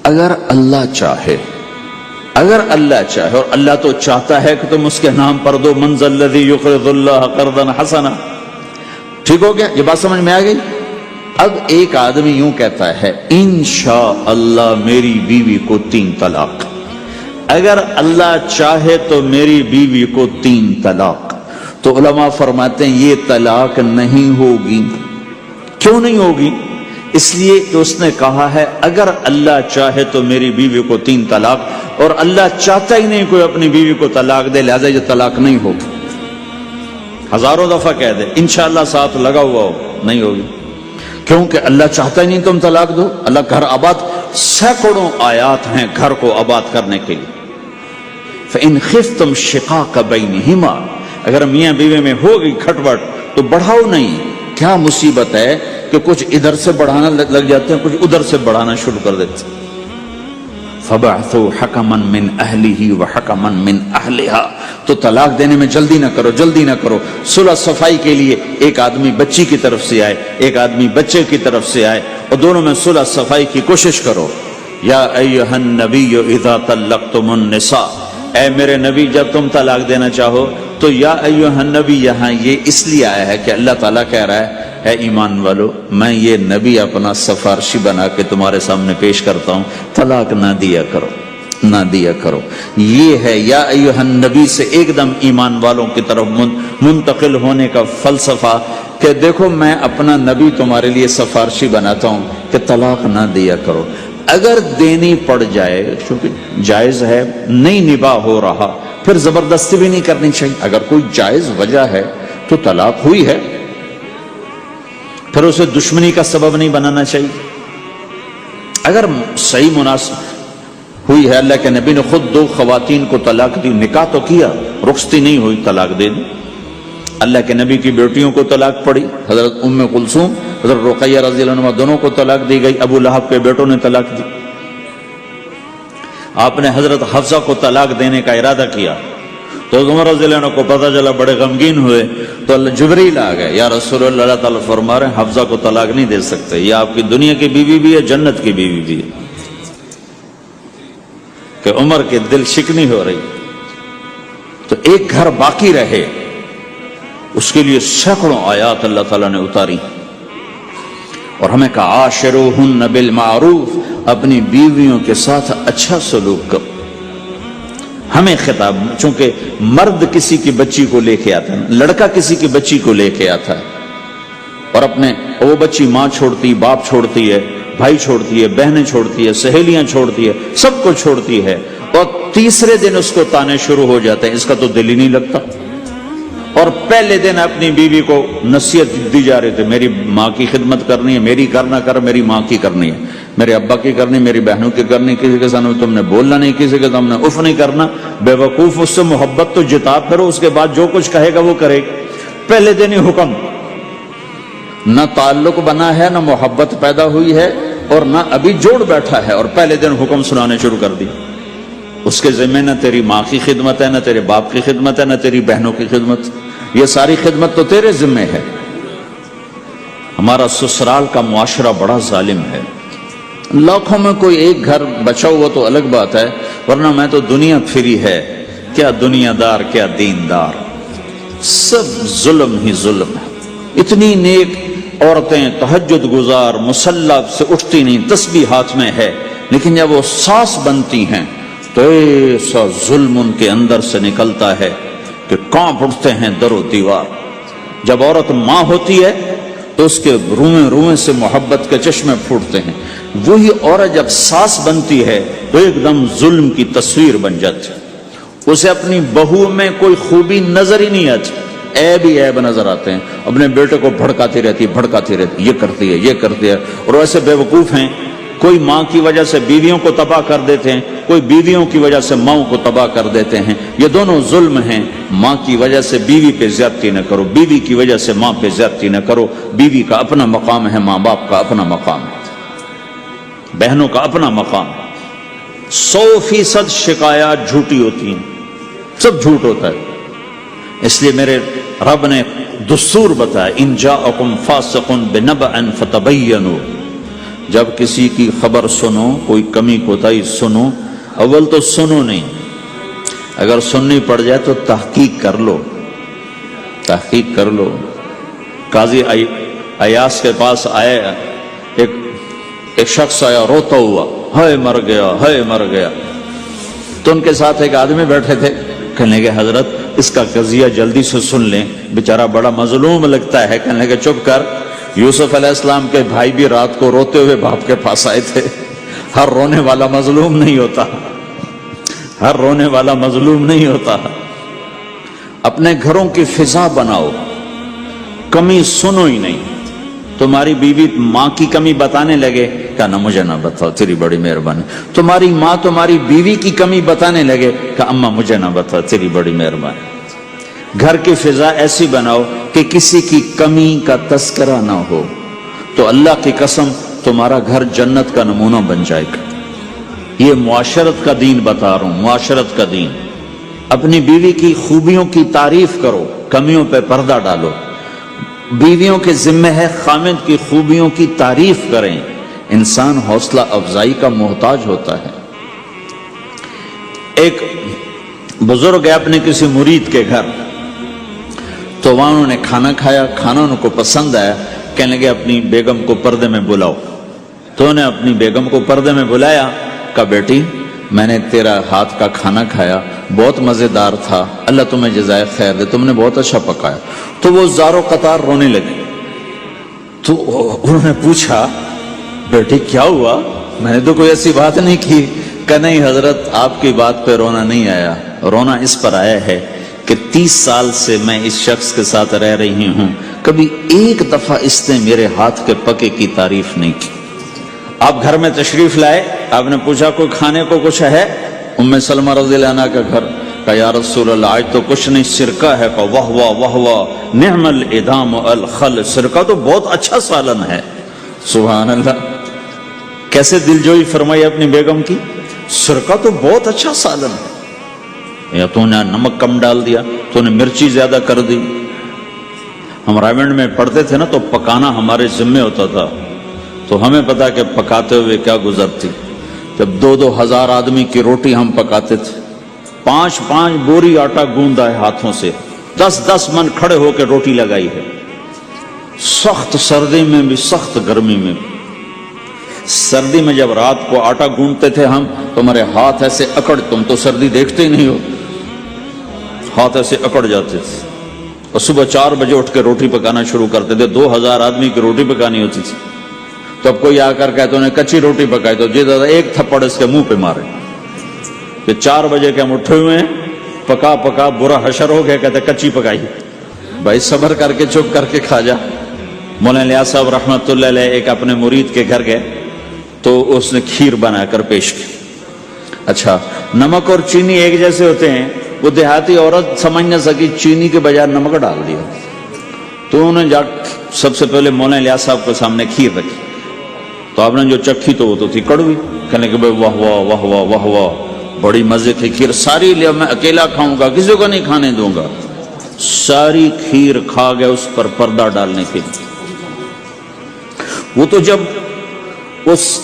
اگر اللہ چاہے اگر اللہ چاہے، اور اللہ تو چاہتا ہے کہ تم اس کے نام پر دو، من ذا الذی یقرض اللہ قرضا حسنا. ٹھیک ہو گیا؟ یہ بات سمجھ میں آ گئی؟ اب ایک آدمی یوں کہتا ہے انشاءاللہ میری بیوی کو 3 طلاق، اگر اللہ چاہے تو میری بیوی کو 3 طلاق، تو علماء فرماتے ہیں یہ طلاق نہیں ہوگی. کیوں نہیں ہوگی؟ اس لیے کہ اس نے کہا ہے اگر اللہ چاہے تو میری بیوی کو 3 طلاق، اور اللہ چاہتا ہی نہیں کوئی اپنی بیوی کو طلاق دے، لہذا یہ طلاق نہیں ہوگی. ہزاروں دفعہ کہہ دے انشاءاللہ ساتھ لگا ہوا ہو، نہیں ہوگی. کیونکہ اللہ چاہتا ہی نہیں تم طلاق دو. اللہ گھر آباد، سینکڑوں آیات ہیں گھر کو آباد کرنے کے لیے. فَإِنْ خِفْتُمْ شِقَاقَ بَيْنِهِمَا، اگر میاں بیوی میں ہوگی کھٹپٹ تو بڑھاؤ نہیں. کیا مصیبت ہے کہ کچھ ادھر سے بڑھانا لگ جاتے ہیں، کچھ ادھر سے بڑھانا شروع کر دیتے ہیں. فَبَعْثُوا حَكَمًا مِّنْ أَهْلِهِ وَحَكَمًا مِّنْ أَهْلِهَا، تو طلاق دینے میں جلدی نہ کرو، جلدی نہ کرو. صلح صفائی کے لیے ایک آدمی بچی کی طرف سے آئے، ایک آدمی بچے کی طرف سے آئے، اور دونوں میں صلح صفائی کی کوشش کرو. یا ایھا النبی اذا طلقتم النساء، اے میرے نبی جب تم طلاق دینا چاہو تو یا ایھا النبی یہاں یہ اس لیے آیا ہے کہ اللہ تعالیٰ کہہ رہا ہے اے ایمان والو میں یہ نبی اپنا سفارشی بنا کے تمہارے سامنے پیش کرتا ہوں، طلاق نہ دیا کرو، نہ دیا کرو. یہ ہے یا ایھا النبی سے ایک دم ایمان والوں کی طرف منتقل ہونے کا فلسفہ کہ دیکھو میں اپنا نبی تمہارے لیے سفارشی بناتا ہوں کہ طلاق نہ دیا کرو. اگر دینی پڑ جائے چونکہ جائز ہے، نہیں نباہ ہو رہا، پھر زبردستی بھی نہیں کرنی چاہیے. اگر کوئی جائز وجہ ہے تو طلاق ہوئی ہے، پھر اسے دشمنی کا سبب نہیں بنانا چاہیے. اگر صحیح مناسب ہوئی ہے، اللہ کے نبی نے خود 2 خواتین کو طلاق دی، نکاح تو کیا، رخصتی نہیں ہوئی، طلاق دے دی. اللہ کے نبی کی بیٹیوں کو طلاق پڑی، حضرت ام کلثوم، حضرت رقیہ رضی اللہ عنہ دونوں کو طلاق دی گئی. ابو لہب کے بیٹوں نے طلاق دی. آپ نے حضرت حفصہ کو طلاق دینے کا ارادہ کیا تو عمر رضی اللہ عنہ کو پتہ چلا، بڑے غمگین ہوئے، تو جبریل آ گئے، یا رسول اللہ، اللہ تعالیٰ فرما رہے ہیں حفصہ کو طلاق نہیں دے سکتے، یہ آپ کی دنیا کی بیوی بھی ہے، جنت کی بیوی بھی ہے. کہ عمر کے دل شکنی ہو رہی، تو ایک گھر باقی رہے اس کے لیے سینکڑوں آیات اللہ تعالیٰ نے اتاری. اور ہمیں کہا عاشروہن بالمعروف، اپنی بیویوں کے ساتھ اچھا سلوک کرو. ہمیں خطاب، چونکہ مرد کسی کی بچی کو لے کے آتا ہے، لڑکا کسی کی بچی کو لے کے آتا ہے، اور اپنے وہ بچی ماں چھوڑتی، باپ چھوڑتی ہے، بھائی چھوڑتی ہے، بہنیں چھوڑتی ہے، سہیلیاں چھوڑتی ہے، سب کو چھوڑتی ہے، اور تیسرے دن اس کو تانے شروع ہو جاتے ہیں، اس کا تو دل ہی نہیں لگتا. اور پہلے دن اپنی بیوی کو نصیحت دی جا رہے تھے، میری ماں کی خدمت کرنی ہے، میری کرنا کر، میری ماں کی کرنی ہے، میرے ابا کی کرنی، میری بہنوں کی کرنی، کسی کے سامنے تم نے بولنا نہیں، کسی کے سامنے اف نہیں کرنا. بے وقوف، اس سے محبت تو جتا کرو، اس کے بعد جو کچھ کہے گا وہ کرے گا. پہلے دن ہی حکم، نہ تعلق بنا ہے، نہ محبت پیدا ہوئی ہے، اور نہ ابھی جوڑ بیٹھا ہے، اور پہلے دن حکم سنانے شروع کر دی. اس کے ذمہ نہ تیری ماں کی خدمت ہے، نہ تیرے باپ کی خدمت ہے، نہ تیری بہنوں کی خدمت، یہ ساری خدمت تو تیرے ذمہ ہے. ہمارا سسرال کا معاشرہ بڑا ظالم ہے. لاکھوں میں کوئی ایک گھر بچا ہوا تو الگ بات ہے، ورنہ میں تو دنیا پھری ہے، کیا دنیا دار کیا دیندار، سب ظلم ہی ظلم ہے. اتنی نیک عورتیں تہجد گزار مسلح سے اٹھتی نہیں، تسبیح ہاتھ میں ہے، لیکن جب وہ ساس بنتی ہیں تو ایسا ظلم ان کے اندر سے نکلتا ہے کہ کانپ اٹھتے ہیں در و دیوار. جب عورت ماں ہوتی ہے تو اس کے روئیں روئیں سے محبت کے چشمے پھوٹتے ہیں. وہی عورت جب ساس بنتی ہے تو ایک دم ظلم کی تصویر بن جاتی، اسے اپنی بہو میں کوئی خوبی نظر ہی نہیں آتی، عیب ہی عیب نظر آتے ہیں. اپنے بیٹے کو بھڑکاتی رہتی، یہ کرتی ہے، یہ کرتی ہے. اور ایسے بے وقوف ہیں، کوئی ماں کی وجہ سے بیویوں کو تباہ کر دیتے ہیں، کوئی بیویوں کی وجہ سے ماں کو تباہ کر دیتے ہیں. یہ دونوں ظلم ہیں. ماں کی وجہ سے بیوی پہ زیادتی نہ کرو، بیوی کی وجہ سے ماں پہ زیادتی نہ کرو. بیوی کا اپنا مقام ہے، ماں باپ کا اپنا مقام ہے، بہنوں کا اپنا مقام ہے. 100% شکایات جھوٹی ہوتی ہیں، سب جھوٹ ہوتا ہے. اس لیے میرے رب نے دستور بتایا، ان جاءکم فاسق بنبأ فتبینوا، جب کسی کی خبر سنو، کوئی کمی کوتاہی سنو، اول تو سنو نہیں، اگر سننی پڑ جائے تو تحقیق کر لو، تحقیق کر لو۔ قاضی ایاس کے پاس آیا، ایک شخص آیا روتا ہوا، ہائے مر گیا، ہائے مر گیا۔ تو ان کے ساتھ ایک آدمی بیٹھے تھے، کہنے لگے حضرت اس کا قضیہ جلدی سے سن لیں، بیچارہ بڑا مظلوم لگتا ہے۔ کہنے لگے چپ کر، یوسف علیہ السلام کے بھائی بھی رات کو روتے ہوئے باپ کے پاس آئے تھے۔ ہر رونے والا مظلوم نہیں ہوتا، ہر رونے والا مظلوم نہیں ہوتا۔ اپنے گھروں کی فضا بناؤ، کمی سنو ہی نہیں۔ تمہاری بیوی ماں کی کمی بتانے لگے، کہا مجھے نہ بتاؤ، تیری بڑی مہربانی۔ تمہاری ماں تمہاری بیوی کی کمی بتانے لگے، کہا اماں مجھے نہ بتاؤ، تیری بڑی مہربانی۔ گھر کی فضا ایسی بناؤ کہ کسی کی کمی کا تذکرہ نہ ہو، تو اللہ کی قسم تمہارا گھر جنت کا نمونہ بن جائے گا۔ یہ معاشرت کا دین بتا رہا ہوں، معاشرت کا دین۔ اپنی بیوی کی خوبیوں کی تعریف کرو، کمیوں پہ پردہ ڈالو۔ بیویوں کے ذمہ ہے خامد کی خوبیوں کی تعریف کریں۔ انسان حوصلہ افزائی کا محتاج ہوتا ہے۔ ایک بزرگ ہے اپنے کسی مرید کے گھر، تو وہاں انہوں نے کھانا کھایا، کھانا ان کو پسند آیا، کہنے لگے اپنی بیگم کو پردے میں بلاؤ۔ تو انہوں نے اپنی بیگم کو پردے میں بلایا، کہا بیٹی میں نے تیرا ہاتھ کا کھانا کھایا، بہت مزیدار تھا، اللہ تمہیں جزائے خیر دے، تم نے بہت اچھا پکایا۔ تو وہ زار و قطار رونے لگی۔ تو انہوں نے پوچھا بیٹی کیا ہوا؟ میں نے تو کوئی ایسی بات نہیں کی۔ کہ نہیں حضرت آپ کی بات پہ رونا نہیں آیا، رونا اس پر آیا ہے کہ 30 سال سے میں اس شخص کے ساتھ رہ رہی ہوں، کبھی ایک دفعہ اس نے میرے ہاتھ کے پکے کی تعریف نہیں کی۔ آپ گھر میں تشریف لائے، آپ نے پوچھا کوئی کھانے کو کچھ ہے؟ ام سلمہ رضی اللہ عنہ کا گھر، کہا یا رسول اللہ آج تو کچھ نہیں، سرکہ ہے۔ کہا واہ واہ واہ واہ، نعم الادام الخل، سرکہ تو بہت اچھا سالن ہے۔ سبحان اللہ، کیسے دلجوئی فرمائی اپنی بیگم کی، سرکہ تو بہت اچھا سالن ہے۔ یا تو نے نمک کم ڈال دیا، تو نے مرچی زیادہ کر دی۔ ہم رائمنڈ میں پڑھتے تھے نا، تو پکانا ہمارے ذمہ ہوتا تھا، تو ہمیں پتا کہ پکاتے ہوئے کیا گزرتی۔ جب 2-2 ہزار آدمی کی روٹی ہم پکاتے تھے، 5-5 بوری آٹا گوندا ہے ہاتھوں سے، 10-10 من کھڑے ہو کے روٹی لگائی ہے، سخت سردی میں بھی سخت گرمی میں بھی۔ سردی میں جب رات کو آٹا گوندتے تھے ہم، تو ہمارے ہاتھ ایسے اکڑ، تم تو سردی دیکھتے ہی نہیں ہو، ہاتھ ایسے اکڑ جاتے تھے، اور صبح 4 بجے اٹھ کے روٹی پکانا شروع کرتے تھے۔ 2000 آدمی کی روٹی پکانی ہوتی تھی۔ تو اب کوئی آ کر کہتے انہیں کچی روٹی پکائی، تو جی دادا ایک تھپڑ اس کے منہ پہ مارے کہ 4 بجے کے ہم اٹھے ہوئے ہیں، پکا پکا برا حشر ہو گیا، کہتے کچی پکائی۔ بھائی صبر کر کے چپ کر کے کھا جا۔ مولانا الیاس صاحب رحمۃ اللہ علیہ ایک اپنے مرید کے گھر گئے، تو اس نے کھیر بنا کر پیش کی۔ اچھا، نمک اور چینی ایک جیسے ہوتے ہیں، وہ دیہاتی عورت سمجھ نہ سکی، چینی کے بجائے نمک ڈال دیا۔ تو انہوں نے جا سب سے پہلے مولانا الیاس صاحب کے سامنے کھیر رکھی، تو آپ نے جو چکھی تو وہ تو تھی کڑوی۔ کہنے کہ بھائی واہ واہ واہ واہ واہ واہ، بڑی مزے کی کھیر، ساری لیا میں اکیلا کھاؤں گا، کسی کو نہیں کھانے دوں گا۔ ساری کھیر کھا گیا، اس پر پردہ ڈالنے کے لیے۔ وہ تو جب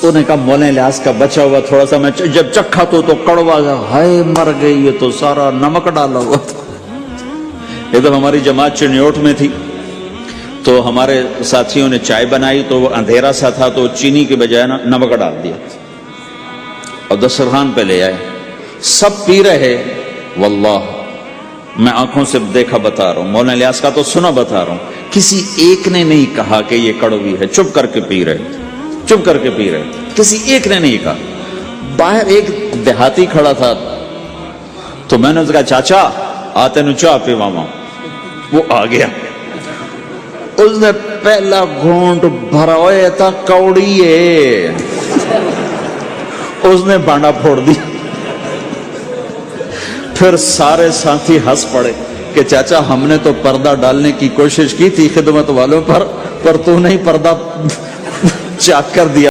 تو نے کہا مولانا الیاس کا بچا ہوا تھوڑا سا میں جب چکھا تو کڑوا گیا، ہائے مر گئی، یہ تو سارا نمک ڈالا ہوا تھا۔ یہ تو ہماری جماعت چنیوٹ میں تھی، تو ہمارے ساتھیوں نے چائے بنائی، تو وہ اندھیرا سا تھا، تو چینی کے بجائے نمک ڈال دیا اور دسترخوان پہ لے آئے، سب پی رہے۔ واللہ میں آنکھوں سے دیکھا بتا رہا ہوں، مولانا الیاس کا تو سنا بتا رہا ہوں، کسی ایک نے نہیں کہا کہ یہ کڑوی ہے، چپ کر کے پی رہے، چپ کر کے پی رہے، کسی ایک نے نہیں کہا۔ باہر ایک دیہاتی کھڑا تھا، تو میں نے اس کا چاچا آتے نو چاہ پی ماما، وہ آ گیا، اس نے پہلا گھونٹ بھرا ہوئے تھا، کوڑی ہے، اس نے بانڈا پھوڑ دی۔ پھر سارے ساتھی ہنس پڑے کہ چاچا ہم نے تو پردہ ڈالنے کی کوشش کی تھی خدمت والوں پر تو نہیں پردہ چاک کر دیا۔